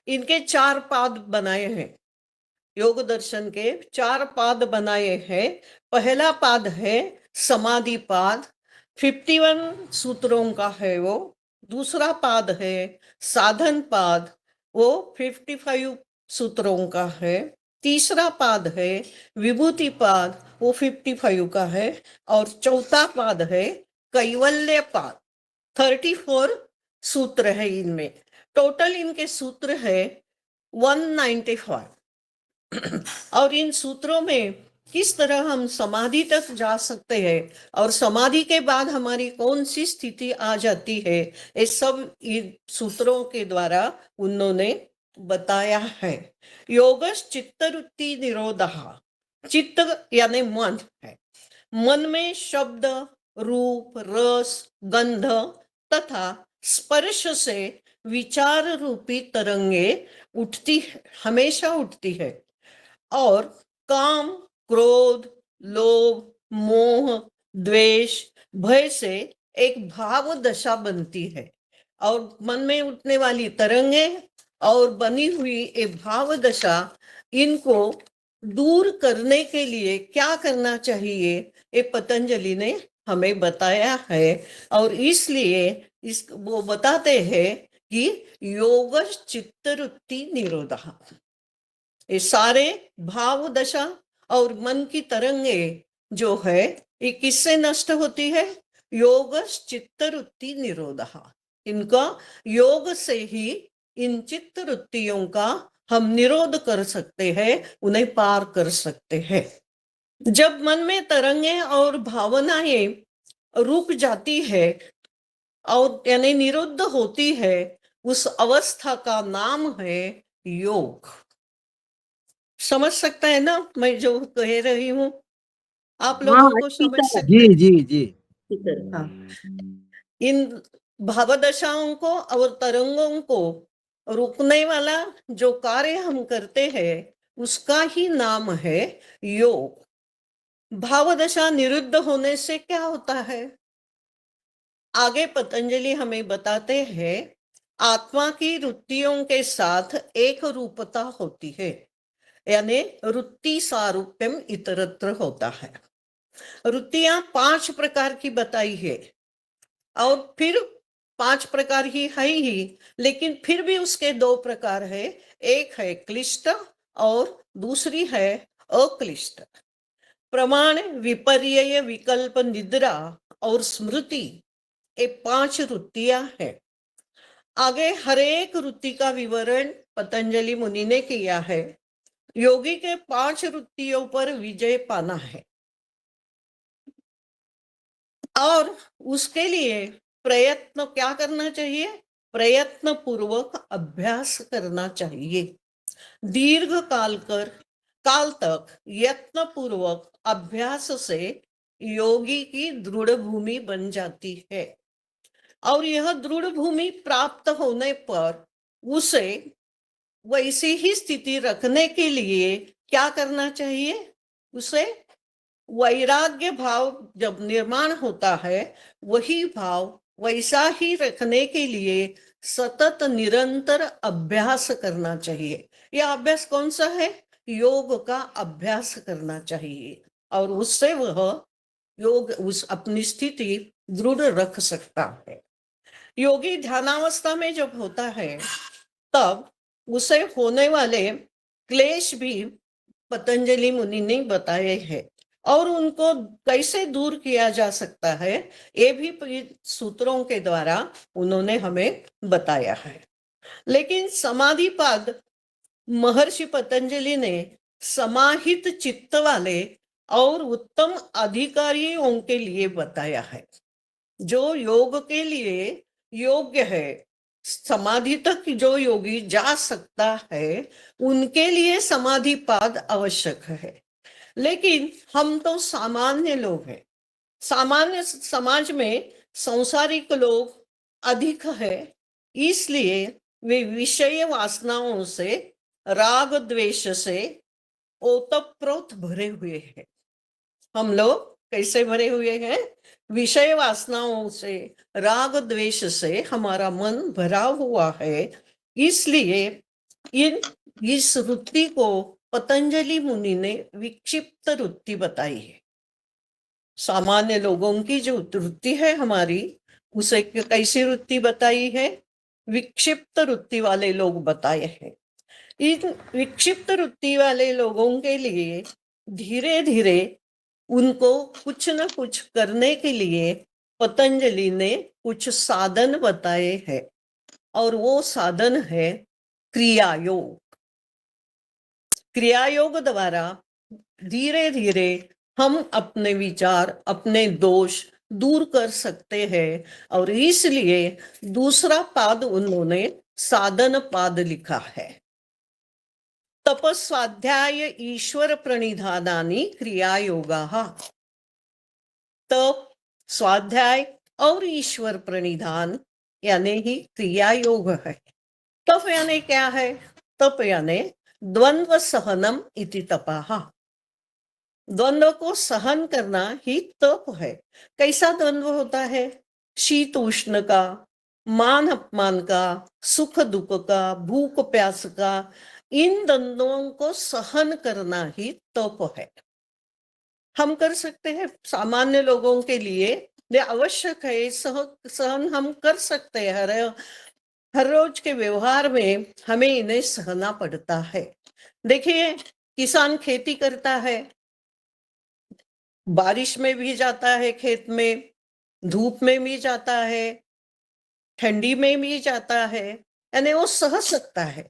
इनके 4 पाद बनाए हैं। योग दर्शन के 4 पाद बनाए हैं। पहला पाद है समाधि पाद, 51 सूत्रों का है वो। दूसरा पाद है साधन पाद, वो 55 सूत्रों का है। तीसरा पाद है विभूति पाद, वो 55 का है। और चौथा पाद है कैवल्य पाद, 34 सूत्र है इनमें। टोटल इनके सूत्र है 195। और इन सूत्रों में किस तरह हम समाधि तक जा सकते हैं और समाधि के बाद हमारी कौन सी स्थिति आ जाती है, ये सब इन सूत्रों के द्वारा उन्होंने बताया है। योगश चित्तवृत्ति निरोधः, चित्त यानी मन है। मन में शब्द, रूप, रस, गंध तथा स्पर्श से विचार रूपी तरंगे उठती है, हमेशा उठती है। और काम, क्रोध, लोभ, मोह, द्वेष, भय से एक भाव दशा बनती है। और मन में उठने वाली तरंगे और बनी हुई एक भाव दशा, इनको दूर करने के लिए क्या करना चाहिए, ये पतंजलि ने हमें बताया है। और इसलिए वो बताते हैं कि योग चित्तवृत्ति निरोधः, ये सारे भाव दशा और मन की तरंगे जो है ये किससे नष्ट होती है? योग चित्तवृत्ति निरोधः। इनका योग से ही इन चित्त वृत्तियों का हम निरोध कर सकते हैं, उन्हें पार कर सकते हैं। जब मन में तरंगे और भावनाएं रुक जाती है और यानी निरुद्ध होती है, उस अवस्था का नाम है योग। समझ सकता है ना मैं जो कह रही हूँ? आप लोगों को अच्छी समझ तरह। सकते हैं? जी जी जी। हाँ, इन भावदशाओं को और तरंगों को रोकने वाला जो कार्य हम करते हैं उसका ही नाम है योग। भावदशा निरुद्ध होने से क्या होता है? आगे पतंजलि हमें बताते हैं, आत्मा की वृत्तियों के साथ एक रूपता होती है, यानी वृत्ति सारूप्यम इतरत्र होता है। वृत्तियां 5 प्रकार की बताई है और फिर 5 प्रकार ही है ही, लेकिन फिर भी उसके 2 प्रकार है। एक है क्लिष्ट और दूसरी है अक्लिष्ट। प्रमाण, विपर्यय, विकल्प, निद्रा और स्मृति, ये 5 वृत्तियां हैं। आगे हर एक वृत्ति का विवरण पतंजलि मुनि ने किया है। योगी के 5 वृत्तियों पर विजय पाना है और उसके लिए प्रयत्न क्या करना चाहिए? प्रयत्न पूर्वक अभ्यास करना चाहिए। दीर्घ काल तक यत्न पूर्वक अभ्यास से योगी की दृढ़ भूमि बन जाती है। और यह दृढ़ भूमि प्राप्त होने पर उसे वैसी ही स्थिति रखने के लिए क्या करना चाहिए? उसे वैराग्य भाव जब निर्माण होता है, वही भाव वैसा ही रखने के लिए सतत निरंतर अभ्यास करना चाहिए। यह अभ्यास कौन सा है? योग का अभ्यास करना चाहिए और उससे वह योग उस अपनी स्थिति दृढ़ रख सकता है। योगी ध्यानावस्था में जब होता है तब उसे होने वाले क्लेश भी पतंजलि मुनि ने बताए हैं और उनको कैसे दूर किया जा सकता है ये भी सूत्रों के द्वारा उन्होंने हमें बताया है। लेकिन समाधिपाद महर्षि पतंजलि ने समाहित चित्त वाले और उत्तम अधिकारियों के लिए बताया है, जो योग के लिए योग्य है। समाधि तक जो योगी जा सकता है उनके लिए समाधि पाद आवश्यक है। लेकिन हम तो सामान्य लोग हैं, सामान्य समाज में सांसारिक लोग अधिक है, इसलिए वे विषय वासनाओं से, राग द्वेष से ओतप्रोत भरे हुए हैं। हम लोग कैसे भरे हुए हैं? विषय वासनाओं से, राग द्वेष से हमारा मन भरा हुआ है। इसलिए इस वृत्ति को पतंजलि मुनि ने विक्षिप्त वृत्ति बताई है। सामान्य लोगों की जो वृत्ति है हमारी, उसे कैसी वृत्ति बताई है? विक्षिप्त वृत्ति वाले लोग बताए हैं। इन विक्षिप्त वृत्ति वाले लोगों के लिए धीरे धीरे उनको कुछ न कुछ करने के लिए पतंजलि ने कुछ साधन बताए हैं, और वो साधन है क्रिया योग। क्रिया योग द्वारा धीरे धीरे हम अपने विचार, अपने दोष दूर कर सकते हैं, और इसलिए दूसरा पाद उन्होंने साधन पाद लिखा है। तपस्वाध्याय ईश्वर प्रणिधानानि क्रिया योगा। तप, स्वाध्याय और ईश्वर प्रणिधान यानी ही क्रिया योग है। तप यानी क्या है? तप यानी द्वंद्व सहनम इति तपाहा। द्वंद्व को सहन करना ही तप है। कैसा द्वंद्व होता है? शीत उष्ण का, मान अपमान का, सुख दुख का, भूख प्यास का, इन द्वंद्वों को सहन करना ही तप है। हम कर सकते हैं। सामान्य लोगों के लिए ये आवश्यक है, सहन हम कर सकते हैं। हर रोज के व्यवहार में हमें इन्हें सहना पड़ता है। देखिए, किसान खेती करता है, बारिश में भी जाता है खेत में, धूप में भी जाता है, ठंडी में भी जाता है, यानी वो सह सकता है।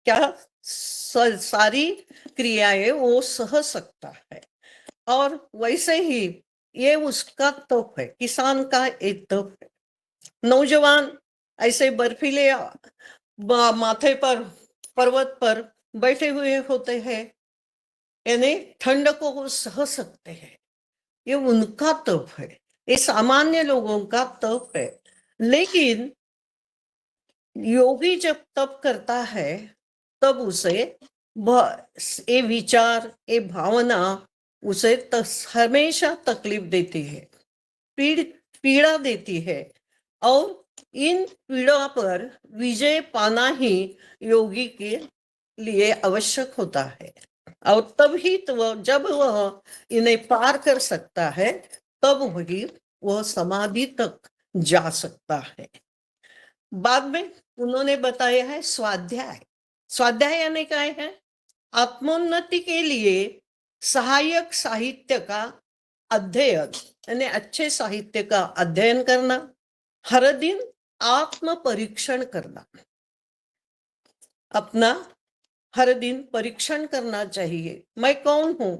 क्या? सारी क्रियाएं वो सह सकता है। और वैसे ही ये उसका तप है, किसान का एक तप है। नौजवान ऐसे बर्फीले माथे पर, पर्वत पर बैठे हुए होते हैं, यानी ठंड को वो सह सकते हैं। ये उनका तप है, ये सामान्य लोगों का तप है। लेकिन योगी जब तप करता है तब उसे ये विचार, ये भावना उसे हमेशा तकलीफ देती है, पीड़ा देती है, और इन पीड़ा पर विजय पाना ही योगी के लिए आवश्यक होता है। और तब ही तो जब वह इन्हें पार कर सकता है, तब वही वह समाधि तक जा सकता है। बाद में उन्होंने बताया है स्वाध्याय। स्वाध्याय यानी क्या है? आत्मोन्नति के लिए सहायक साहित्य का अध्ययन, यानी अच्छे साहित्य का अध्ययन करना, हर दिन आत्म परीक्षण करना। अपना हर दिन परीक्षण करना चाहिए। मैं कौन हूं?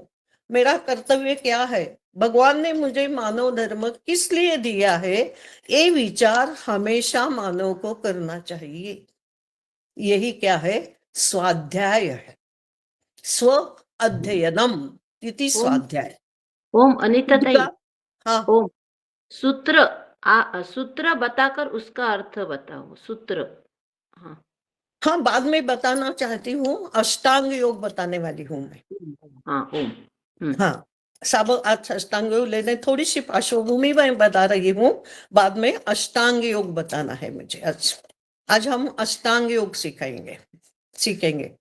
मेरा कर्तव्य क्या है? भगवान ने मुझे मानव धर्म किस लिए दिया है? ये विचार हमेशा मानव को करना चाहिए। यही क्या है? स्वाध्याय है। स्व अध्ययनम इति ओम स्वाध्याय। ओम अनिता ताई, हाँ ओम सूत्र सूत्र बताकर उसका अर्थ बताओ। सूत्र। हाँ हाँ, बाद में बताना चाहती हूँ। अष्टांग योग बताने वाली हूँ मैं। हाँ ओम। हाँ, सब आज अष्टांग योग लेने, थोड़ी सी पार्श्वभूमि मैं बता रही हूँ, बाद में अष्टांग योग बताना है मुझे। आज हम अष्टांग योग सीखेंगे।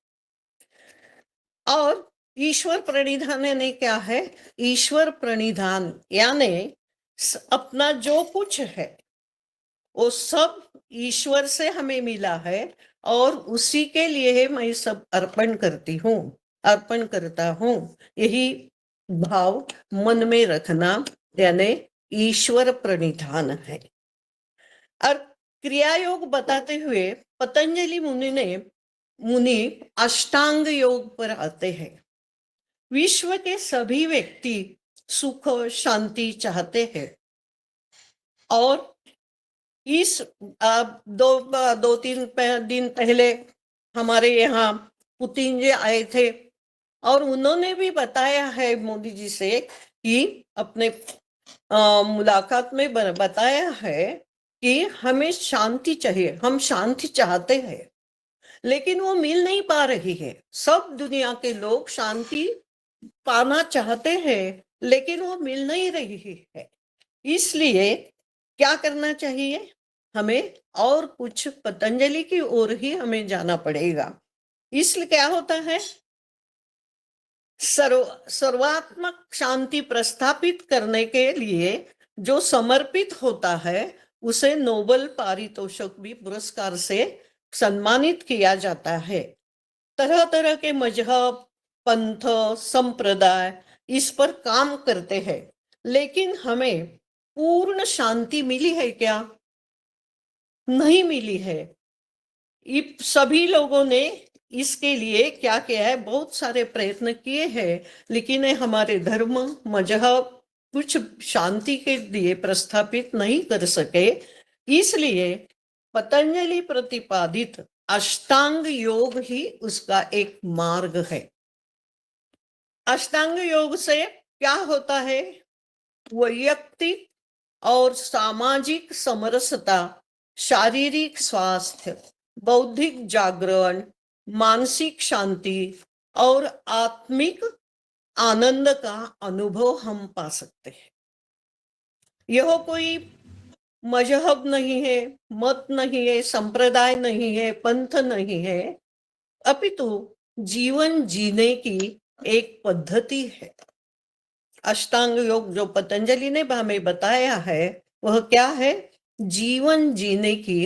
और ईश्वर प्रणिधान यानी क्या है? ईश्वर प्रणिधान यानी अपना जो कुछ है वो सब ईश्वर से हमें मिला है, और उसी के लिए मैं सब अर्पण करता हूँ। यही भाव मन में रखना यानी ईश्वर प्रणिधान है। और क्रिया योग बताते हुए पतंजलि मुनि अष्टांग योग पर आते हैं। विश्व के सभी व्यक्ति सुख शांति चाहते हैं, और इस दो तीन दिन पहले हमारे यहाँ पुतिन जी आए थे, और उन्होंने भी बताया है मोदी जी से कि अपने मुलाकात में बताया है कि हमें शांति चाहिए, हम शांति चाहते हैं, लेकिन वो मिल नहीं पा रही है। सब दुनिया के लोग शांति पाना चाहते हैं, लेकिन वो मिल नहीं रही है। इसलिए क्या करना चाहिए? हमें और कुछ पतंजलि की ओर ही हमें जाना पड़ेगा। इसलिए क्या होता है, सर्वात्मक शांति प्रस्थापित करने के लिए जो समर्पित होता है उसे नोबेल पारितोषिक भी पुरस्कार से सम्मानित किया जाता है। तरह तरह के मजहब, पंथ, संप्रदाय इस पर काम करते हैं, लेकिन हमें पूर्ण शांति मिली है क्या? नहीं मिली है। सभी लोगों ने इसके लिए क्या किया है, बहुत सारे प्रयत्न किए हैं, लेकिन ये हमारे धर्म मजहब कुछ शांति के लिए प्रस्थापित नहीं कर सके। इसलिए पतंजलि प्रतिपादित अष्टांग योग ही उसका एक मार्ग है। अष्टांग योग से क्या होता है? वैयक्तिक और सामाजिक समरसता, शारीरिक स्वास्थ्य, बौद्धिक जागरण, मानसिक शांति और आत्मिक आनंद का अनुभव हम पा सकते हैं। यह कोई मजहब नहीं है, मत नहीं है, संप्रदाय नहीं है, पंथ नहीं है, अपितु जीवन जीने की एक पद्धति है। अष्टांग योग जो पतंजलि ने हमें बताया है वह क्या है? जीवन जीने की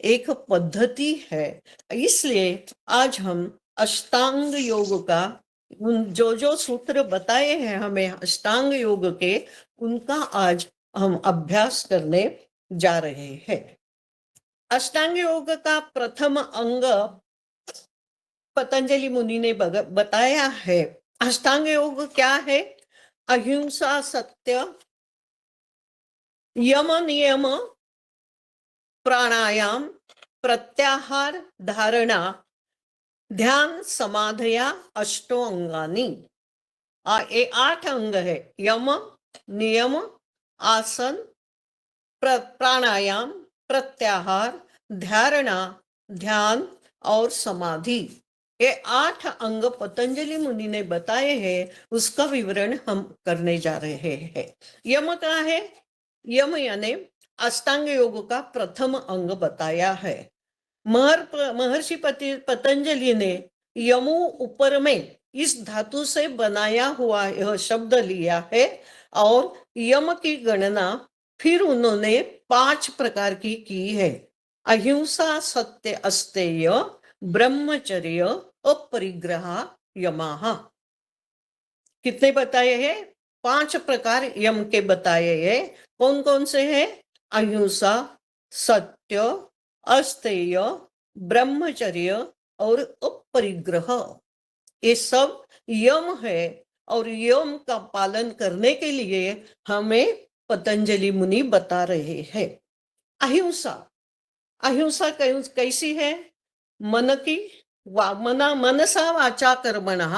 एक पद्धति है। इसलिए आज हम अष्टांग योग का जो सूत्र बताए हैं हमें अष्टांग योग के, उनका आज हम अभ्यास करने जा रहे हैं। अष्टांग योग का प्रथम अंग पतंजलि मुनि ने बताया है। अष्टांग योग क्या है? अहिंसा, सत्य, यम नियम, प्राणायाम, प्रत्याहार, धारणा, ध्यान, समाधया, अष्टो अंगानी। ये 8 अंग है। यम, नियम, आसन, प्राणायाम, प्रत्याहार, धारणा, ध्यान और समाधि। ये 8 अंग पतंजलि मुनि ने बताए हैं, उसका विवरण हम करने जा रहे हैं। यम क्या है? यम यानी अष्टांग योग का प्रथम अंग बताया है। महर्षि पतंजलि ने यमु ऊपर में इस धातु से बनाया हुआ यह शब्द लिया है और यम की गणना फिर उन्होंने 5 प्रकार की है। अहिंसा, सत्य, अस्तेय, ब्रह्मचर्य, अपरिग्रह, यमाह। कितने बताए हैं? 5 प्रकार यम के बताए हैं। कौन कौन से हैं? अहिंसा, सत्य, अस्तेय, ब्रह्मचर्य और अपरिग्रह, ये सब यम है। और यम का पालन करने के लिए हमें पतंजलि मुनि बता रहे हैं। अहिंसा, अहिंसा कैसी है? मन की मनसा वाचा कर्मणः,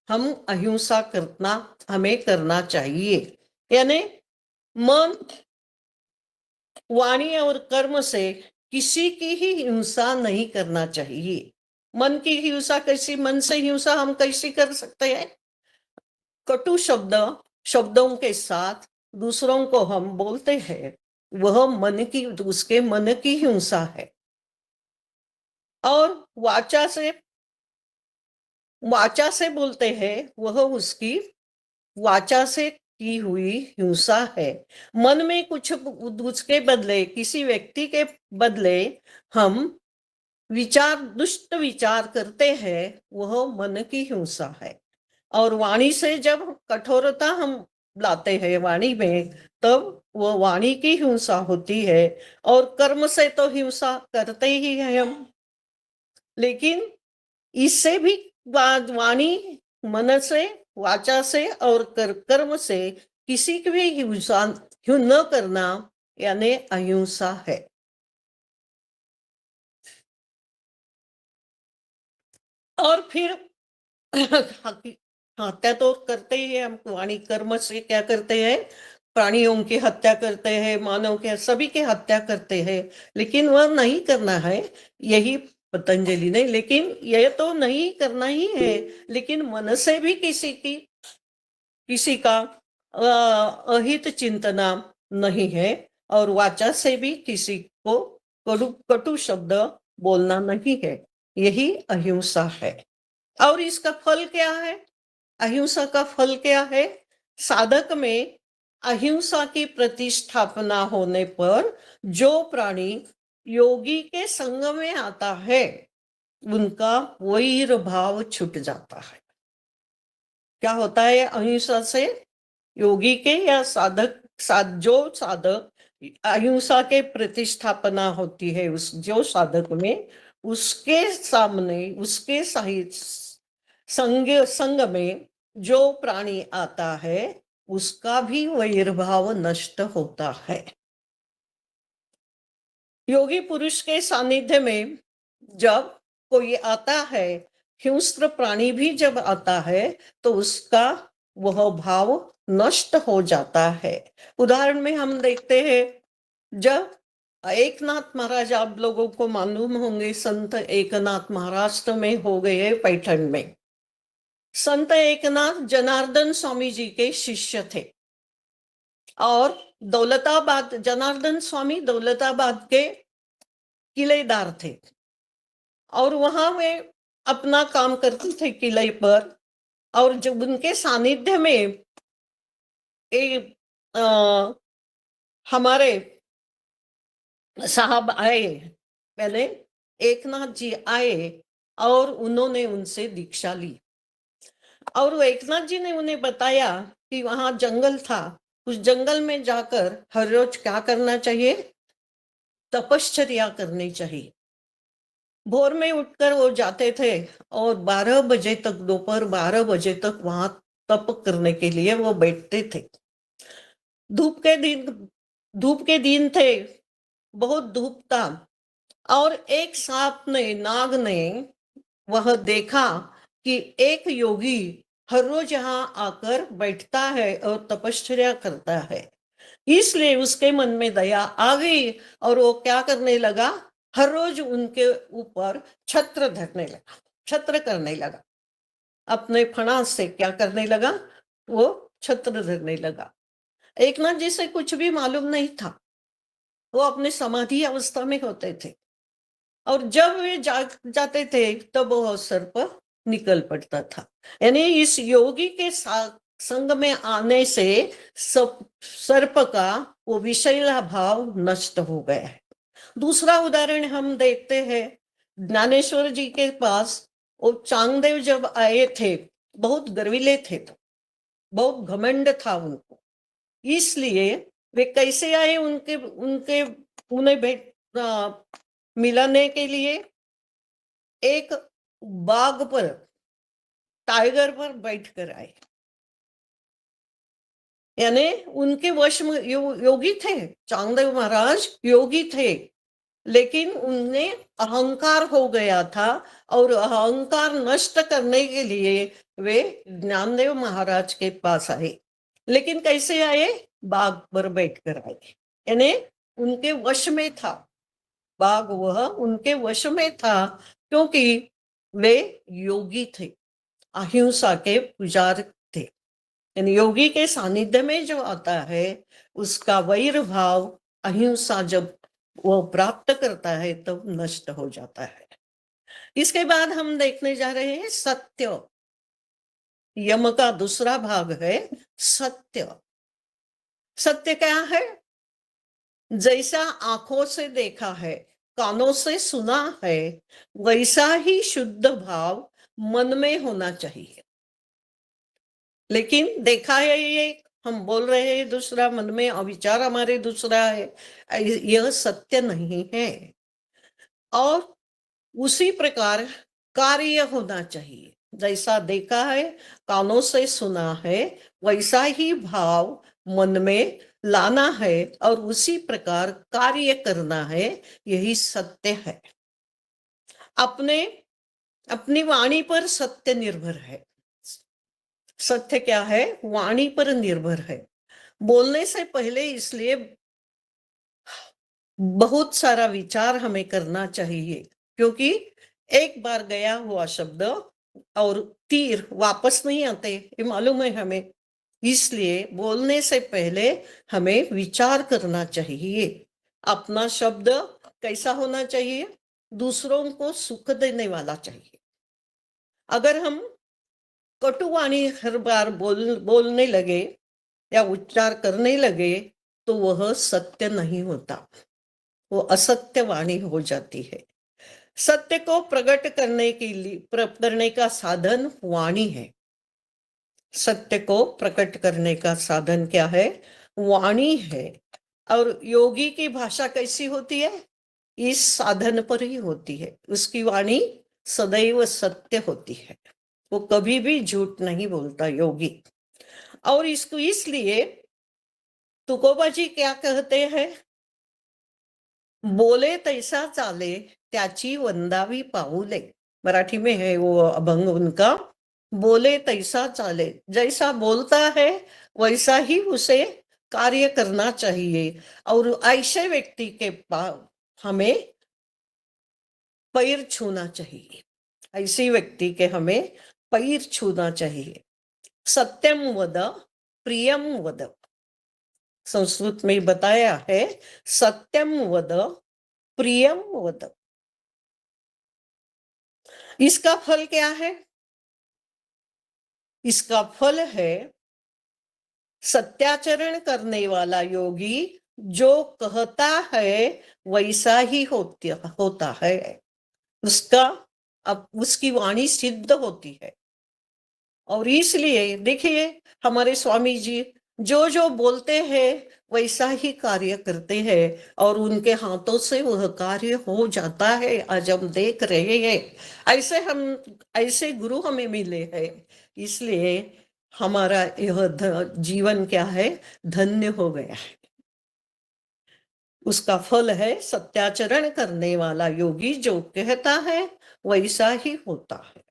हम अहिंसा करना हमें करना चाहिए। यानी मन, वाणी और कर्म से किसी की ही हिंसा नहीं करना चाहिए। मन की हिंसा कैसी? मन से हिंसा हम कैसी कर सकते हैं? कटु शब्दों के साथ दूसरों को हम बोलते हैं, वह उसके मन की हिंसा है। और वाचा से बोलते हैं, वह उसकी वाचा से की हुई हिंसा है। मन में कुछ उसके बदले, किसी व्यक्ति के बदले हम दुष्ट विचार करते हैं, वह मन की हिंसा है। और वाणी से जब कठोरता हम लाते हैं वाणी में, तब वो वाणी की हिंसा होती है। और कर्म से तो हिंसा करते ही हैं हम, लेकिन इससे भी वाणी, मन से, वाचा से और कर्म से किसी की भी हिंसा न करना यानी अहिंसा है। और फिर हत्या तो करते ही है हम। वाणी कर्म से क्या करते हैं? प्राणियों की हत्या करते हैं, मानव के, सभी की हत्या करते हैं, लेकिन वह नहीं करना है, यही पतंजलि ने। लेकिन यह तो नहीं करना ही है, लेकिन मन से भी किसी का अहित चिंतना नहीं है, और वाचा से भी किसी को कटु शब्द बोलना नहीं है। यही अहिंसा है। और इसका फल क्या है? अहिंसा का फल क्या है? साधक में अहिंसा की प्रतिष्ठापना होने पर जो प्राणी योगी के संग में आता है उनका वैर भाव छूट जाता है। क्या होता है अहिंसा से? योगी के या जो साधक अहिंसा के प्रतिष्ठापना होती है उस जो साधक में, उसके सामने उसके संग में जो प्राणी आता है उसका भी वैरभाव नष्ट होता है। योगी पुरुष के सानिध्य में जब कोई आता है, हिंस्र प्राणी भी जब आता है तो उसका वह भाव नष्ट हो जाता है। उदाहरण में हम देखते हैं, जब एकनाथ महाराज, आप लोगों को मालूम होंगे, संत एकनाथ महाराष्ट्र में हो गए पैठण में। संत एकनाथ जनार्दन स्वामी जी के शिष्य थे और दौलताबाद, जनार्दन स्वामी दौलताबाद के किलेदार थे और वहां वे अपना काम करते थे किले पर। और जब उनके सानिध्य में हमारे साहब आए, पहले एकनाथ जी आए और उन्होंने उनसे दीक्षा ली। और वो एकनाथ जी ने उन्हें बताया कि वहां जंगल था, उस जंगल में जाकर हर रोज क्या करना चाहिए? तपश्चर्या करनी चाहिए। भोर में उठकर वो जाते थे और 12 बजे तक, दोपहर 12 बजे तक वहां तप करने के लिए वो बैठते थे। धूप के दिन थे, बहुत धूप था। और एक सांप ने, नाग ने वह देखा कि एक योगी हर रोज यहाँ आकर बैठता है और तपश्चर्या करता है। इसलिए उसके मन में दया आ गई और वो क्या करने लगा? हर रोज उनके ऊपर छत्र धरने लगा, छत्र करने लगा। अपने फणा से क्या करने लगा? वो छत्र धरने लगा। एकनाथ जी से कुछ भी मालूम नहीं था, वो अपने समाधि अवस्था में होते थे और जब वे जाग जाते थे तब वो सर्प निकल पड़ता था। यानी इस योगी के संग में आने से सर्प का वो विषैला भाव नष्ट हो गया है। दूसरा उदाहरण हम देखते हैं, ज्ञानेश्वर जी के पास वो चांगदेव जब आए थे, बहुत गर्विले थे, तो बहुत घमंड था उनको। इसलिए वे कैसे आए? उनके उनके उन्हें मिलाने के लिए एक बाघ पर, टाइगर पर बैठकर आए। यानी उनके वश में योगी थे, चांगदेव महाराज योगी थे, लेकिन उनमें अहंकार हो गया था और अहंकार नष्ट करने के लिए वे ज्ञानदेव महाराज के पास आए। लेकिन कैसे आए? बाघ पर बैठकर आए। यानी उनके वश में था बाघ, वह उनके वश में था क्योंकि वे योगी थे, अहिंसा के पुजारी थे। यानी योगी के सानिध्य में जो आता है उसका वैर भाव, अहिंसा जब वो प्राप्त करता है तब नष्ट हो जाता है। इसके बाद हम देखने जा रहे हैं सत्य। यम का दूसरा भाग है सत्य। सत्य क्या है? जैसा आंखों से देखा है, कानों से सुना है, वैसा ही शुद्ध भाव मन में होना चाहिए। लेकिन देखा है ये, हम बोल रहे हैं दूसरा, मन में अविचार हमारे दूसरा है, यह सत्य नहीं है। और उसी प्रकार कार्य होना चाहिए। जैसा देखा है, कानों से सुना है, वैसा ही भाव मन में लाना है और उसी प्रकार कार्य करना है, यही सत्य है। अपनी वाणी पर सत्य निर्भर है। सत्य क्या है? वाणी पर निर्भर है। बोलने से पहले इसलिए बहुत सारा विचार हमें करना चाहिए, क्योंकि एक बार गया हुआ शब्द और तीर वापस नहीं आते, ये मालूम है हमें। इसलिए बोलने से पहले हमें विचार करना चाहिए। अपना शब्द कैसा होना चाहिए? दूसरों को सुख देने वाला चाहिए। अगर हम कटुवाणी हर बार बोलने लगे या उच्चार करने लगे तो वह सत्य नहीं होता, वो असत्य वाणी हो जाती है। सत्य को प्रकट करने के लिए करने का साधन वाणी है। सत्य को प्रकट करने का साधन क्या है? वाणी है। और योगी की भाषा कैसी होती है? इस साधन पर ही होती है। उसकी वाणी सदैव सत्य होती है, वो कभी भी झूठ नहीं बोलता योगी। और इसको इसलिए तुकोबा जी क्या कहते हैं? बोले तैसा चाले त्याची वंदावी पाऊले। मराठी में है वो अभंग उनका। बोले तैसा चाले, जैसा बोलता है वैसा ही उसे कार्य करना चाहिए। और ऐसे व्यक्ति के पास हमें पैर छूना चाहिए, ऐसी व्यक्ति के हमें पैर छूना चाहिए। सत्यम वद प्रियम वद, संस्कृत में बताया है, सत्यम वद प्रियम वद। इसका फल क्या है? इसका फल है सत्याचरण करने वाला योगी जो कहता है वैसा ही होता है। उसका अब उसकी वाणी सिद्ध होती है। और इसलिए देखिए हमारे स्वामी जी जो जो बोलते हैं वैसा ही कार्य करते हैं और उनके हाथों से वह कार्य हो जाता है। आज हम देख रहे हैं ऐसे गुरु हमें मिले हैं, इसलिए हमारा यह जीवन क्या है? धन्य हो गया है। उसका फल है सत्याचरण करने वाला योगी जो कहता है वैसा ही होता है।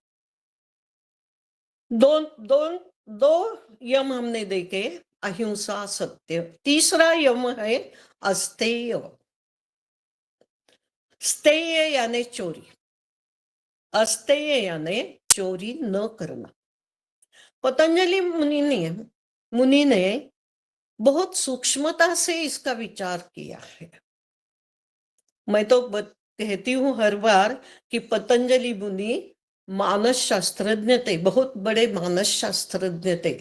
दो यम हमने देखे, अहिंसा सत्य। तीसरा यम है अस्तेय। स्तेय यानी चोरी, अस्तेय यानी चोरी न करना। पतंजलि मुनि ने बहुत सूक्ष्मता से इसका विचार किया है। मैं तो कहती हूँ हर बार कि पतंजलि मुनि मानस शास्त्रज्ञ थे, बहुत बड़े मानस शास्त्रज्ञ थे।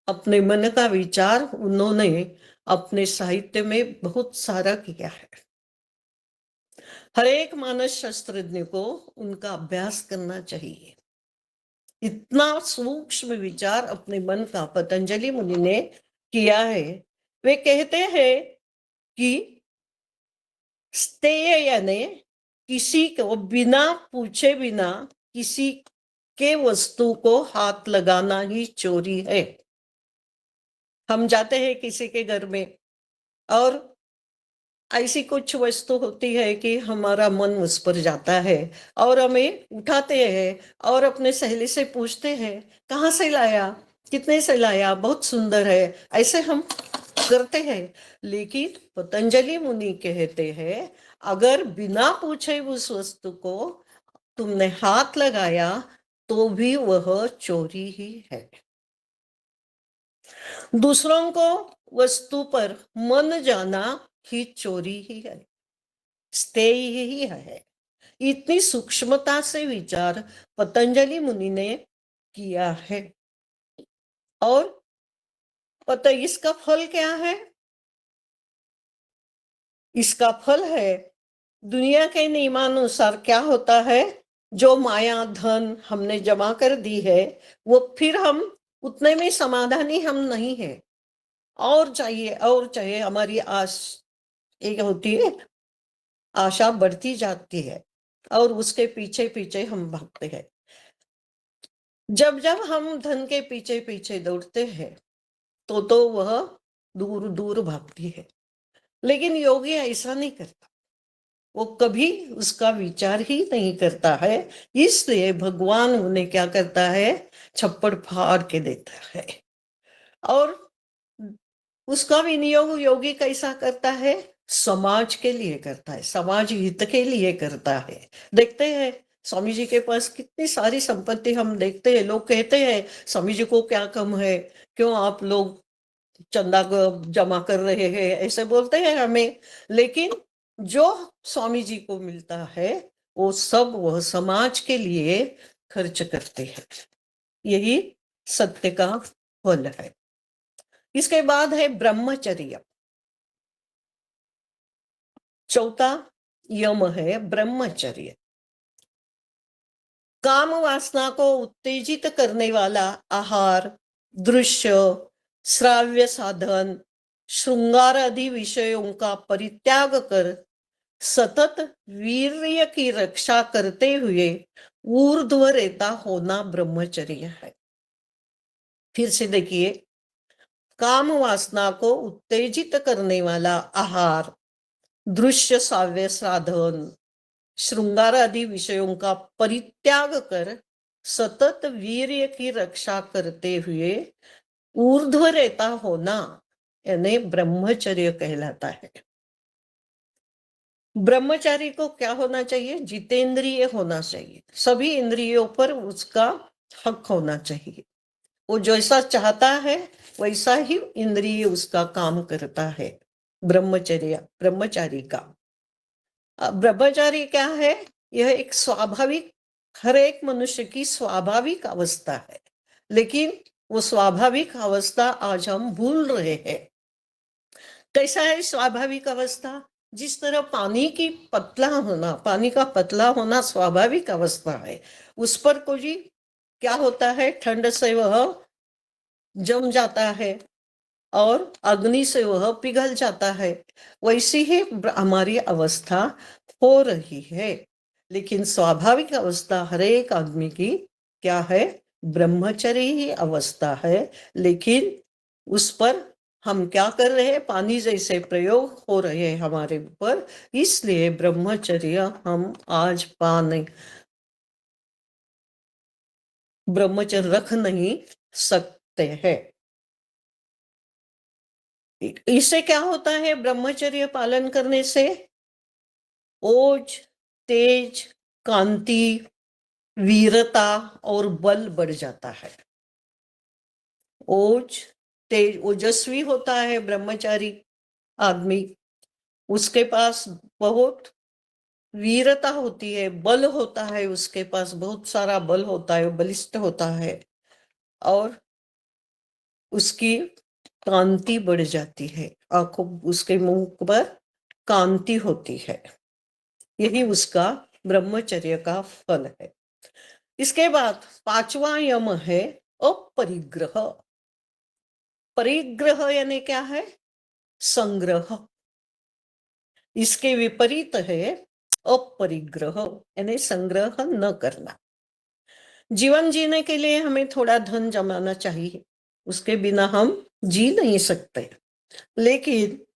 अपने मन का विचार उन्होंने अपने साहित्य में बहुत सारा किया है। हर एक मानस शास्त्रज्ञ को उनका अभ्यास करना चाहिए। इतना सूक्ष्म विचार अपने मन का पतंजलि मुनि ने किया है। वे कहते हैं कि स्तेय यानी किसी को बिना पूछे बिना किसी के वस्तु को हाथ लगाना ही चोरी है। हम जाते हैं किसी के घर में और ऐसी कुछ वस्तु होती है कि हमारा मन उस पर जाता है और हमें उठाते हैं और अपने सहेली से पूछते हैं कहाँ से लाया, कितने से लाया, बहुत सुंदर है, ऐसे हम करते हैं। लेकिन पतंजलि मुनि कहते हैं अगर बिना पूछे उस वस्तु को तुमने हाथ लगाया तो भी वह चोरी ही है। दूसरों को वस्तु पर मन जाना ही चोरी ही है, स्तेय ही है। इतनी सूक्ष्मता से विचार पतंजलि मुनि ने किया है। और पता इसका फल क्या है? इसका फल है दुनिया के नियमानुसार क्या होता है, जो माया धन हमने जमा कर दी है वो फिर हम उतने में समाधानी हम नहीं है, और चाहिए। हमारी आस एक होती है, आशा बढ़ती जाती है और उसके पीछे पीछे हम भागते हैं। जब जब हम धन के पीछे पीछे दौड़ते हैं तो वह दूर दूर भागती है। लेकिन योगी ऐसा नहीं करता, वो कभी उसका विचार ही नहीं करता है। इसलिए भगवान उन्हें क्या करता है? छप्पड़ फाड़ के देता है। और उसका विनियोग योगी कैसा करता है? समाज के लिए करता है, समाज हित के लिए करता है। देखते हैं स्वामी जी के पास कितनी सारी संपत्ति हम देखते हैं। लोग कहते हैं स्वामी जी को क्या कम है, क्यों आप लोग चंदा जमा कर रहे हैं, ऐसे बोलते हैं हमें। लेकिन जो स्वामी जी को मिलता है वो सब वह समाज के लिए खर्च करते हैं। यही सत्य का फल है। इसके बाद है ब्रह्मचर्य। चौथा यम है ब्रह्मचर्य। काम वासना को उत्तेजित करने वाला आहार, दृश्य, श्राव्य साधन, श्रृंगार आदि विषयों का परित्याग कर सतत वीर्य की रक्षा करते हुए ऊर्ध्व रेता होना ब्रह्मचर्य है। फिर से देखिए, काम वासना को उत्तेजित करने वाला आहार, दृश्य श्राव्य साधन, श्रृंगार आदि विषयों का परित्याग कर सतत वीर्य की रक्षा करते हुए ऊर्ध्व रेता होना यानी ब्रह्मचर्य कहलाता है। ब्रह्मचारी को क्या होना चाहिए? जितेंद्रिय होना चाहिए। सभी इंद्रियों पर उसका हक होना चाहिए। वो जैसा चाहता है वैसा ही इंद्रिय उसका काम करता है। ब्रह्मचारी का ब्रह्मचारी क्या है? यह एक स्वाभाविक, हर एक मनुष्य की स्वाभाविक अवस्था है, लेकिन वो स्वाभाविक अवस्था आज हम भूल रहे हैं। कैसा है स्वाभाविक अवस्था? जिस तरह पानी का पतला होना स्वाभाविक अवस्था है। उस पर कोई क्या होता है, ठंड से वह जम जाता है और अग्नि से वह पिघल जाता है। वैसी ही हमारी अवस्था हो रही है। लेकिन स्वाभाविक अवस्था हर एक आदमी की क्या है? ब्रह्मचर्य ही अवस्था है। लेकिन उस पर हम क्या कर रहे हैं? पानी जैसे प्रयोग हो रहे हैं हमारे ऊपर, इसलिए ब्रह्मचर्य हम आज ब्रह्मचर्य रख नहीं सकते हैं। इससे क्या होता है? ब्रह्मचर्य पालन करने से ओज, तेज, कांति, वीरता और बल बढ़ जाता है। ओज, तेज, ओजस्वी होता है ब्रह्मचारी आदमी। उसके पास बहुत वीरता होती है, बल होता है, उसके पास बहुत सारा बल होता है, बलिष्ठ होता है और उसकी कांति बढ़ जाती है। आंखों, उसके मुंह पर कांति होती है। यही उसका ब्रह्मचर्य का फल है। इसके बाद पांचवा यम है अपरिग्रह। परिग्रह यानी क्या है? संग्रह। इसके विपरीत है अपरिग्रह यानी संग्रह न करना। जीवन जीने के लिए हमें थोड़ा धन जमाना चाहिए, उसके बिना हम जी नहीं सकते। लेकिन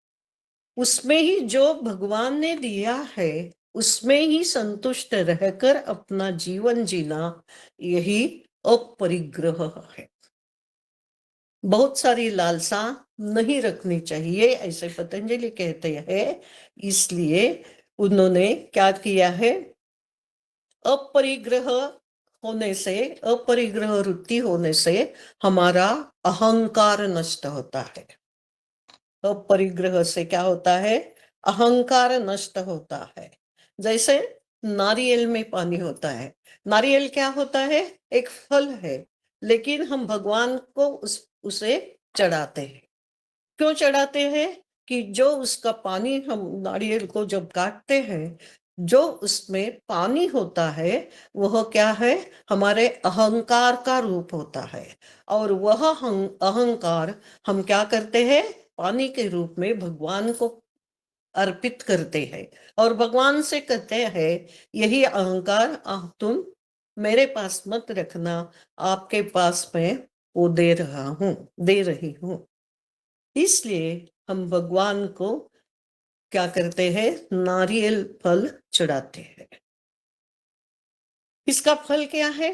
उसमें ही जो भगवान ने दिया है उसमें ही संतुष्ट रहकर अपना जीवन जीना, यही अपरिग्रह है। बहुत सारी लालसा नहीं रखनी चाहिए, ऐसे पतंजलि कहते हैं। इसलिए उन्होंने क्या किया है? अपरिग्रह होने से, अपरिग्रह वृत्ति होने से हमारा अहंकार नष्ट होता है। अपरिग्रह से क्या होता है? अहंकार नष्ट होता है। जैसे नारियल में पानी होता है। नारियल क्या होता है? एक फल है, लेकिन हम भगवान को उसे चढ़ाते हैं। क्यों चढ़ाते हैं? कि जो उसका पानी, हम नारियल को जब काटते हैं, जो उसमें पानी होता है वह क्या है? हमारे अहंकार का रूप होता है। और वह अहंकार हम क्या करते हैं? पानी के रूप में भगवान को अर्पित करते हैं और भगवान से कहते हैं यही अहंकार तुम मेरे पास मत रखना, आपके पास मैं वो दे रही हूं। इसलिए हम भगवान को क्या करते हैं? नारियल फल चढ़ाते हैं। इसका फल क्या है?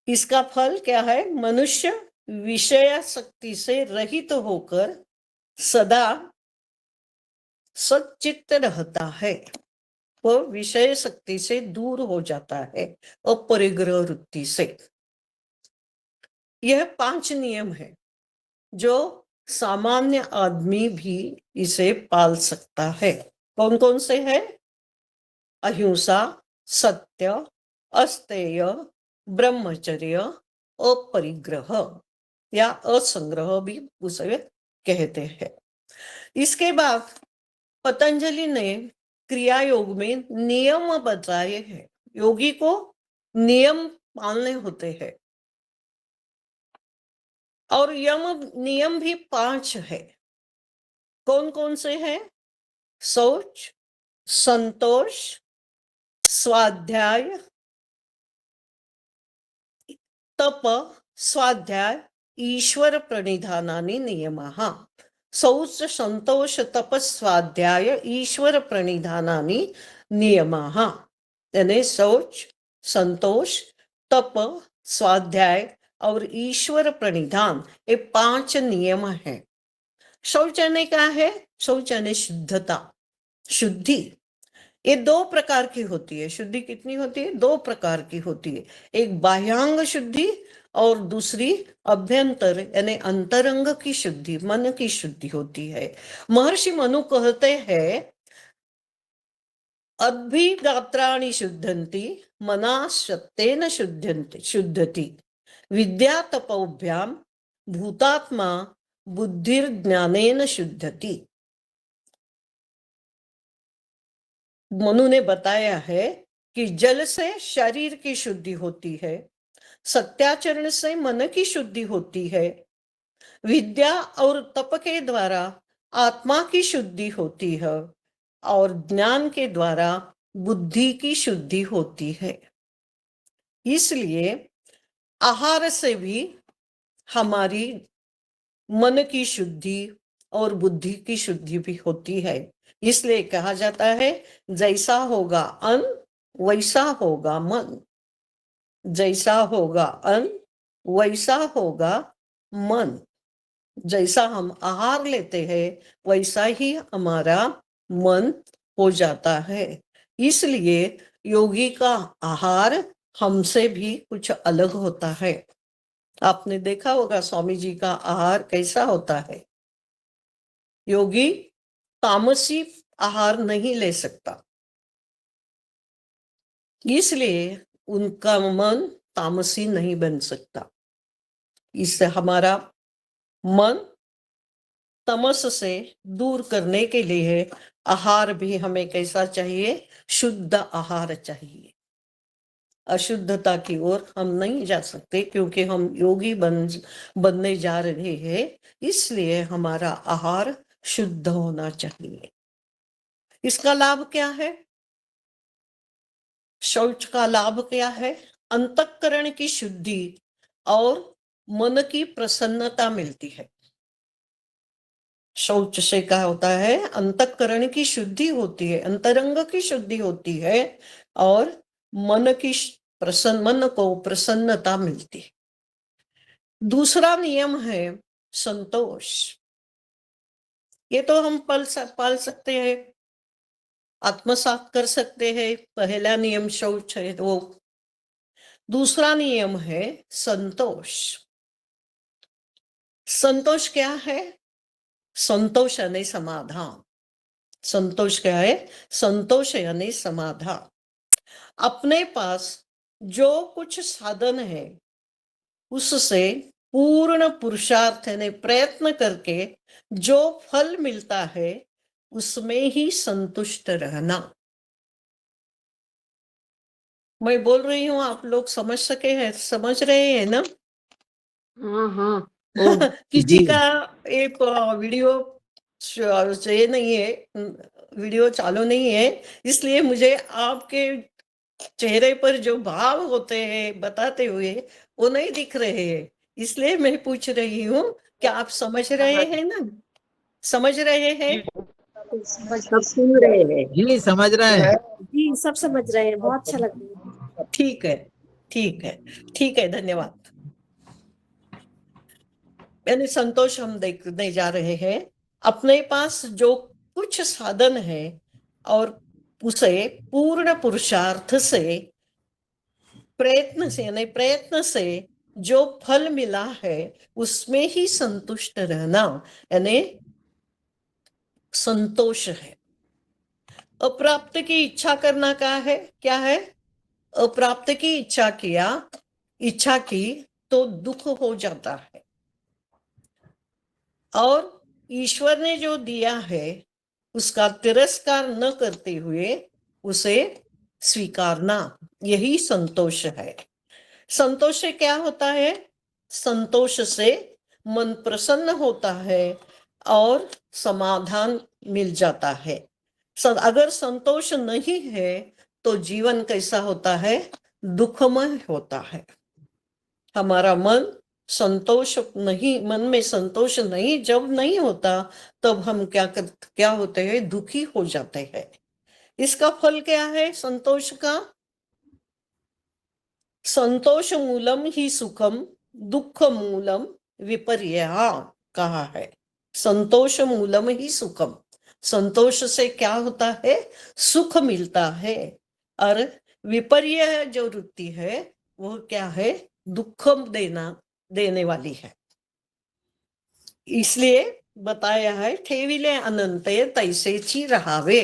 इसका फल क्या है? मनुष्य विषय शक्ति से रहित होकर सदा सच्चित्त रहता है। वो विषय शक्ति से दूर हो जाता है अपरिग्रह वृत्ति से। यह 5 नियम है जो सामान्य आदमी भी इसे पाल सकता है। कौन कौन से है? अहिंसा, सत्य, अस्तेय, ब्रह्मचर्य, अपरिग्रह या असंग्रह भी उसे कहते हैं। इसके बाद पतंजलि ने क्रिया योग में नियम बताए हैं। योगी को नियम पालने होते हैं और नियम भी 5 है। कौन कौन से हैं? शौच, संतोष, स्वाध्याय, तप, स्वाध्याय, ईश्वर प्रणिधानानि नियमाः। शौच, संतोष, तप, स्वाध्याय, ईश्वर प्रणिधानानि नियमाः। यानी शौच, संतोष, तप, स्वाध्याय और ईश्वर प्रणिधान, ये 5 नियम हैं। शौच यानी क्या है? शौच यानी शुद्धता, शुद्धि। ये 2 प्रकार की होती है। शुद्धि कितनी होती है? 2 प्रकार की होती है। एक बाह्यांग शुद्धि और दूसरी अभ्यंतर यानी अंतरंग की शुद्धि, मन की शुद्धि होती है। महर्षि मनु कहते हैं, अद्भिगात्राणि शुद्धन्ति, मना सत्तेन शुद्धति, विद्या तपोभ्याम, भूतात्मा बुद्धिर्ज्ञानेन शुद्धति। मनु ने बताया है कि जल से शरीर की शुद्धि होती है, सत्याचरण से मन की शुद्धि होती है, विद्या और तप के द्वारा आत्मा की शुद्धि होती है और ज्ञान के द्वारा बुद्धि की शुद्धि होती है। इसलिए आहार से भी हमारी मन की शुद्धि और बुद्धि की शुद्धि भी होती है। इसलिए कहा जाता है, जैसा होगा अन्न वैसा होगा मन, जैसा होगा अन्न वैसा होगा मन। जैसा हम आहार लेते हैं वैसा ही हमारा मन हो जाता है। इसलिए योगी का आहार हमसे भी कुछ अलग होता है। आपने देखा होगा स्वामी जी का आहार कैसा होता है। योगी तामसी आहार नहीं ले सकता, इसलिए उनका मन तामसी नहीं बन सकता। इससे हमारा मन तमस से दूर करने के लिए आहार भी हमें कैसा चाहिए? शुद्ध आहार चाहिए। अशुद्धता की ओर हम नहीं जा सकते, क्योंकि हम योगी बनने जा रहे हैं। इसलिए हमारा आहार शुद्ध होना चाहिए। इसका लाभ क्या है? शौच का लाभ क्या है? अंतःकरण की शुद्धि और मन की प्रसन्नता मिलती है। शौच से क्या होता है? अंतःकरण की शुद्धि होती है, अंतरंग की शुद्धि होती है और मन को प्रसन्नता मिलती है। दूसरा नियम है संतोष। ये तो हम पाल सकते हैं, आत्मसात कर सकते हैं। पहला नियम शौच है वो। दूसरा नियम है संतोष। संतोष क्या है? संतोष यानी समाधान। संतोष क्या है? संतोष यानी समाधान। अपने पास जो कुछ साधन है उससे पूर्ण पुरुषार्थ यानी प्रयत्न करके जो फल मिलता है उसमें ही संतुष्ट रहना। मैं बोल रही हूँ, आप लोग समझ समझ रहे हैं ना? हाँ हाँ। किसी जी का एक वीडियो ये नहीं है, वीडियो चालू नहीं है, इसलिए मुझे आपके चेहरे पर जो भाव होते हैं बताते हुए वो नहीं दिख रहे हैं। इसलिए मैं पूछ रही हूँ, क्या आप समझ रहे हैं ना? समझ रहे हैं? सब सुन रहे हैं। जी समझ रहे हैं। जी सब समझ रहे हैं, बहुत अच्छा लग रहा है। ठीक है, ठीक है, ठीक है, धन्यवाद। यानी संतोष हम देखने जा रहे हैं। अपने पास जो कुछ साधन है और उसे पूर्ण पुरुषार्थ से, प्रयत्न से यानी प्रयत्न से जो फल मिला है उसमें ही संतुष्ट रहना यानी संतोष है। अप्राप्त की इच्छा करना क्या है? अप्राप्त की इच्छा की तो दुख हो जाता है, और ईश्वर ने जो दिया है उसका तिरस्कार न करते हुए उसे स्वीकारना, यही संतोष है। संतोष से क्या होता है? संतोष से मन प्रसन्न होता है और समाधान मिल जाता है। अगर संतोष नहीं है तो जीवन कैसा होता है? दुखमय होता है। हमारा मन में संतोष नहीं जब नहीं होता तब हम क्या होते हैं? दुखी हो जाते हैं। इसका फल क्या है संतोष का? संतोष मूलम ही सुखम, दुख मूलम विपर्यया कहा है। संतोष मूलम ही सुखम, संतोष से क्या होता है? सुख मिलता है। और विपर्य जो वृत्ति है वो क्या है? दुख देने वाली है। इसलिए बताया है ठेविले अनंते तैसेची रहावे।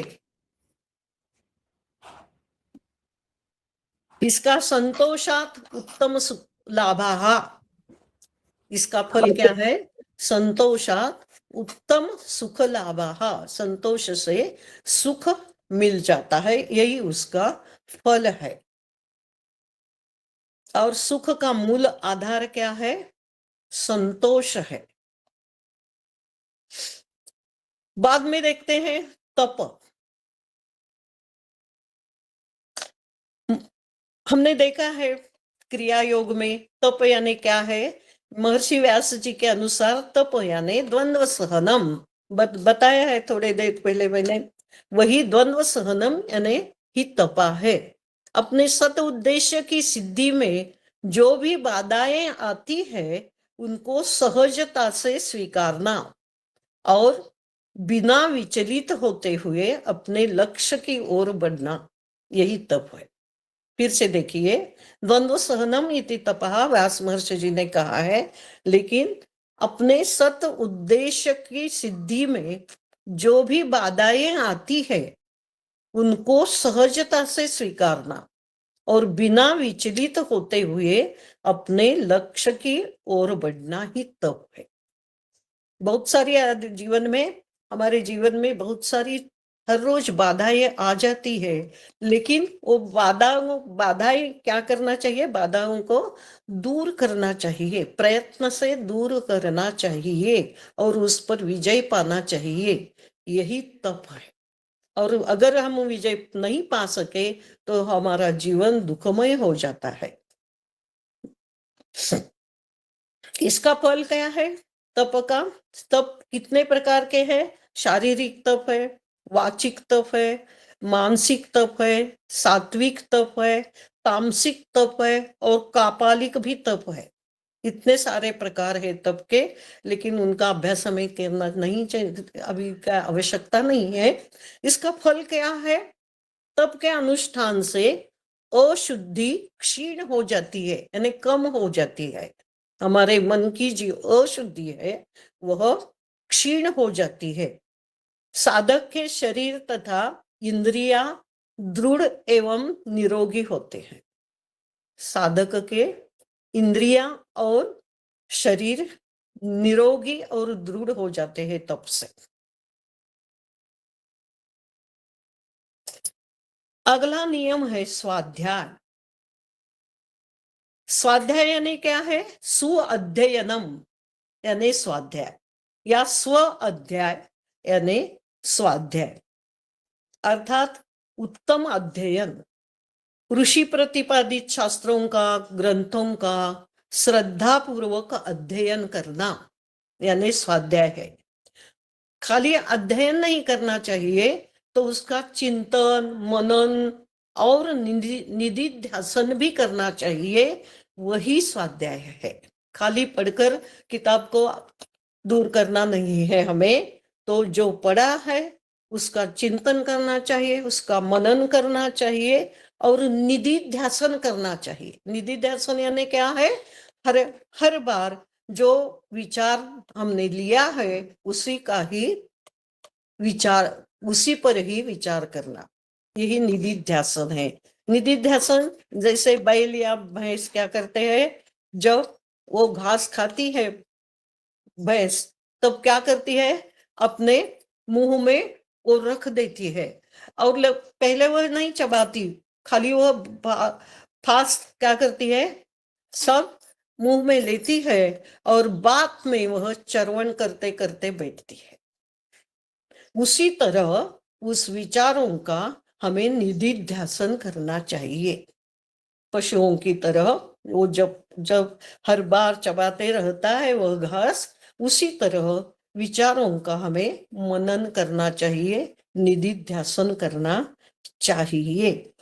इसका संतोषात उत्तम लाभा, इसका फल क्या है? संतोषात उत्तम सुख लाभा, संतोष से सुख मिल जाता है, यही उसका फल है। और सुख का मूल आधार क्या है? संतोष है। बाद में देखते हैं तप। हमने देखा है क्रिया योग में तप यानी क्या है? महर्षि व्यास जी के अनुसार तप यानी द्वंद्व सहनम, बताया है थोड़े देर पहले मैंने। वही द्वंद्व सहनम यानी ही तपा है। अपने सत उद्देश्य की सिद्धि में जो भी बाधाएं आती है उनको सहजता से स्वीकारना और बिना विचलित होते हुए अपने लक्ष्य की ओर बढ़ना, यही तप है। फिर से देखिए, द्वंद्व सहनम इति तपः व्यास महर्षि जी ने कहा है, लेकिन अपने सत उद्देश्य की सिद्धि में जो भी बाधाएं आती है उनको सहजता से स्वीकारना और बिना विचलित होते हुए अपने लक्ष्य की ओर बढ़ना ही तप है। बहुत सारी हमारे जीवन में बहुत सारी हर रोज बाधाएं आ जाती है, लेकिन वो बाधाएं क्या करना चाहिए? बाधाओं को दूर करना चाहिए, प्रयत्न से दूर करना चाहिए और उस पर विजय पाना चाहिए, यही तप है। और अगर हम विजय नहीं पा सके तो हमारा जीवन दुखमय हो जाता है। इसका फल क्या है तप का? तप कितने प्रकार के हैं? शारीरिक तप है, वाचिक तप है, मानसिक तप है, सात्विक तप है, तामसिक तप है और कापालिक भी तप है। इतने सारे प्रकार है तप के, लेकिन उनका अभ्यास हमें करना नहीं चाहिए, अभी का आवश्यकता नहीं है। इसका फल क्या है? तप के अनुष्ठान से अशुद्धि क्षीण हो जाती है, यानी कम हो जाती है। हमारे मन की जो अशुद्धि है वह क्षीण हो जाती है। साधक के शरीर तथा इंद्रिया दृढ़ एवं निरोगी होते हैं। साधक के इंद्रिया और शरीर निरोगी और दृढ़ हो जाते हैं तप से। अगला नियम है स्वाध्याय। स्वाध्याय यानी क्या है? स्व अध्ययनम यानी स्वाध्याय, या स्व अध्याय यानी स्वाध्याय, अर्थात उत्तम अध्ययन, ऋषि प्रतिपादित शास्त्रों का, ग्रंथों का श्रद्धा पूर्वक अध्ययन करना यानी स्वाध्याय है। खाली अध्ययन नहीं करना चाहिए, तो उसका चिंतन, मनन और निधिध्यासन भी करना चाहिए, वही स्वाध्याय है। खाली पढ़कर किताब को दूर करना नहीं है हमें, तो जो पढ़ा है उसका चिंतन करना चाहिए, उसका मनन करना चाहिए और निधिध्यासन करना चाहिए। निधिध्यासन यानी क्या है? हर हर बार जो विचार हमने लिया है उसी का ही विचार, उसी पर ही विचार करना, यही निधिध्यासन है। निधिध्यासन जैसे बैल या भैंस क्या करते हैं, जब वो घास खाती है भैंस, तब क्या करती है, अपने मुंह में वो रख देती है, और पहले वो नहीं चबाती, खाली वो फास्ट क्या करती है, सब मुंह में लेती है, और बाद में वह चरवण करते करते बैठती है। उसी तरह उस विचारों का हमें निधिध्यासन करना चाहिए। पशुओं की तरह वो जब जब हर बार चबाते रहता है वह घास, उसी तरह विचारों का हमें मनन करना चाहिए, निधिध्यासन करना चाहिए।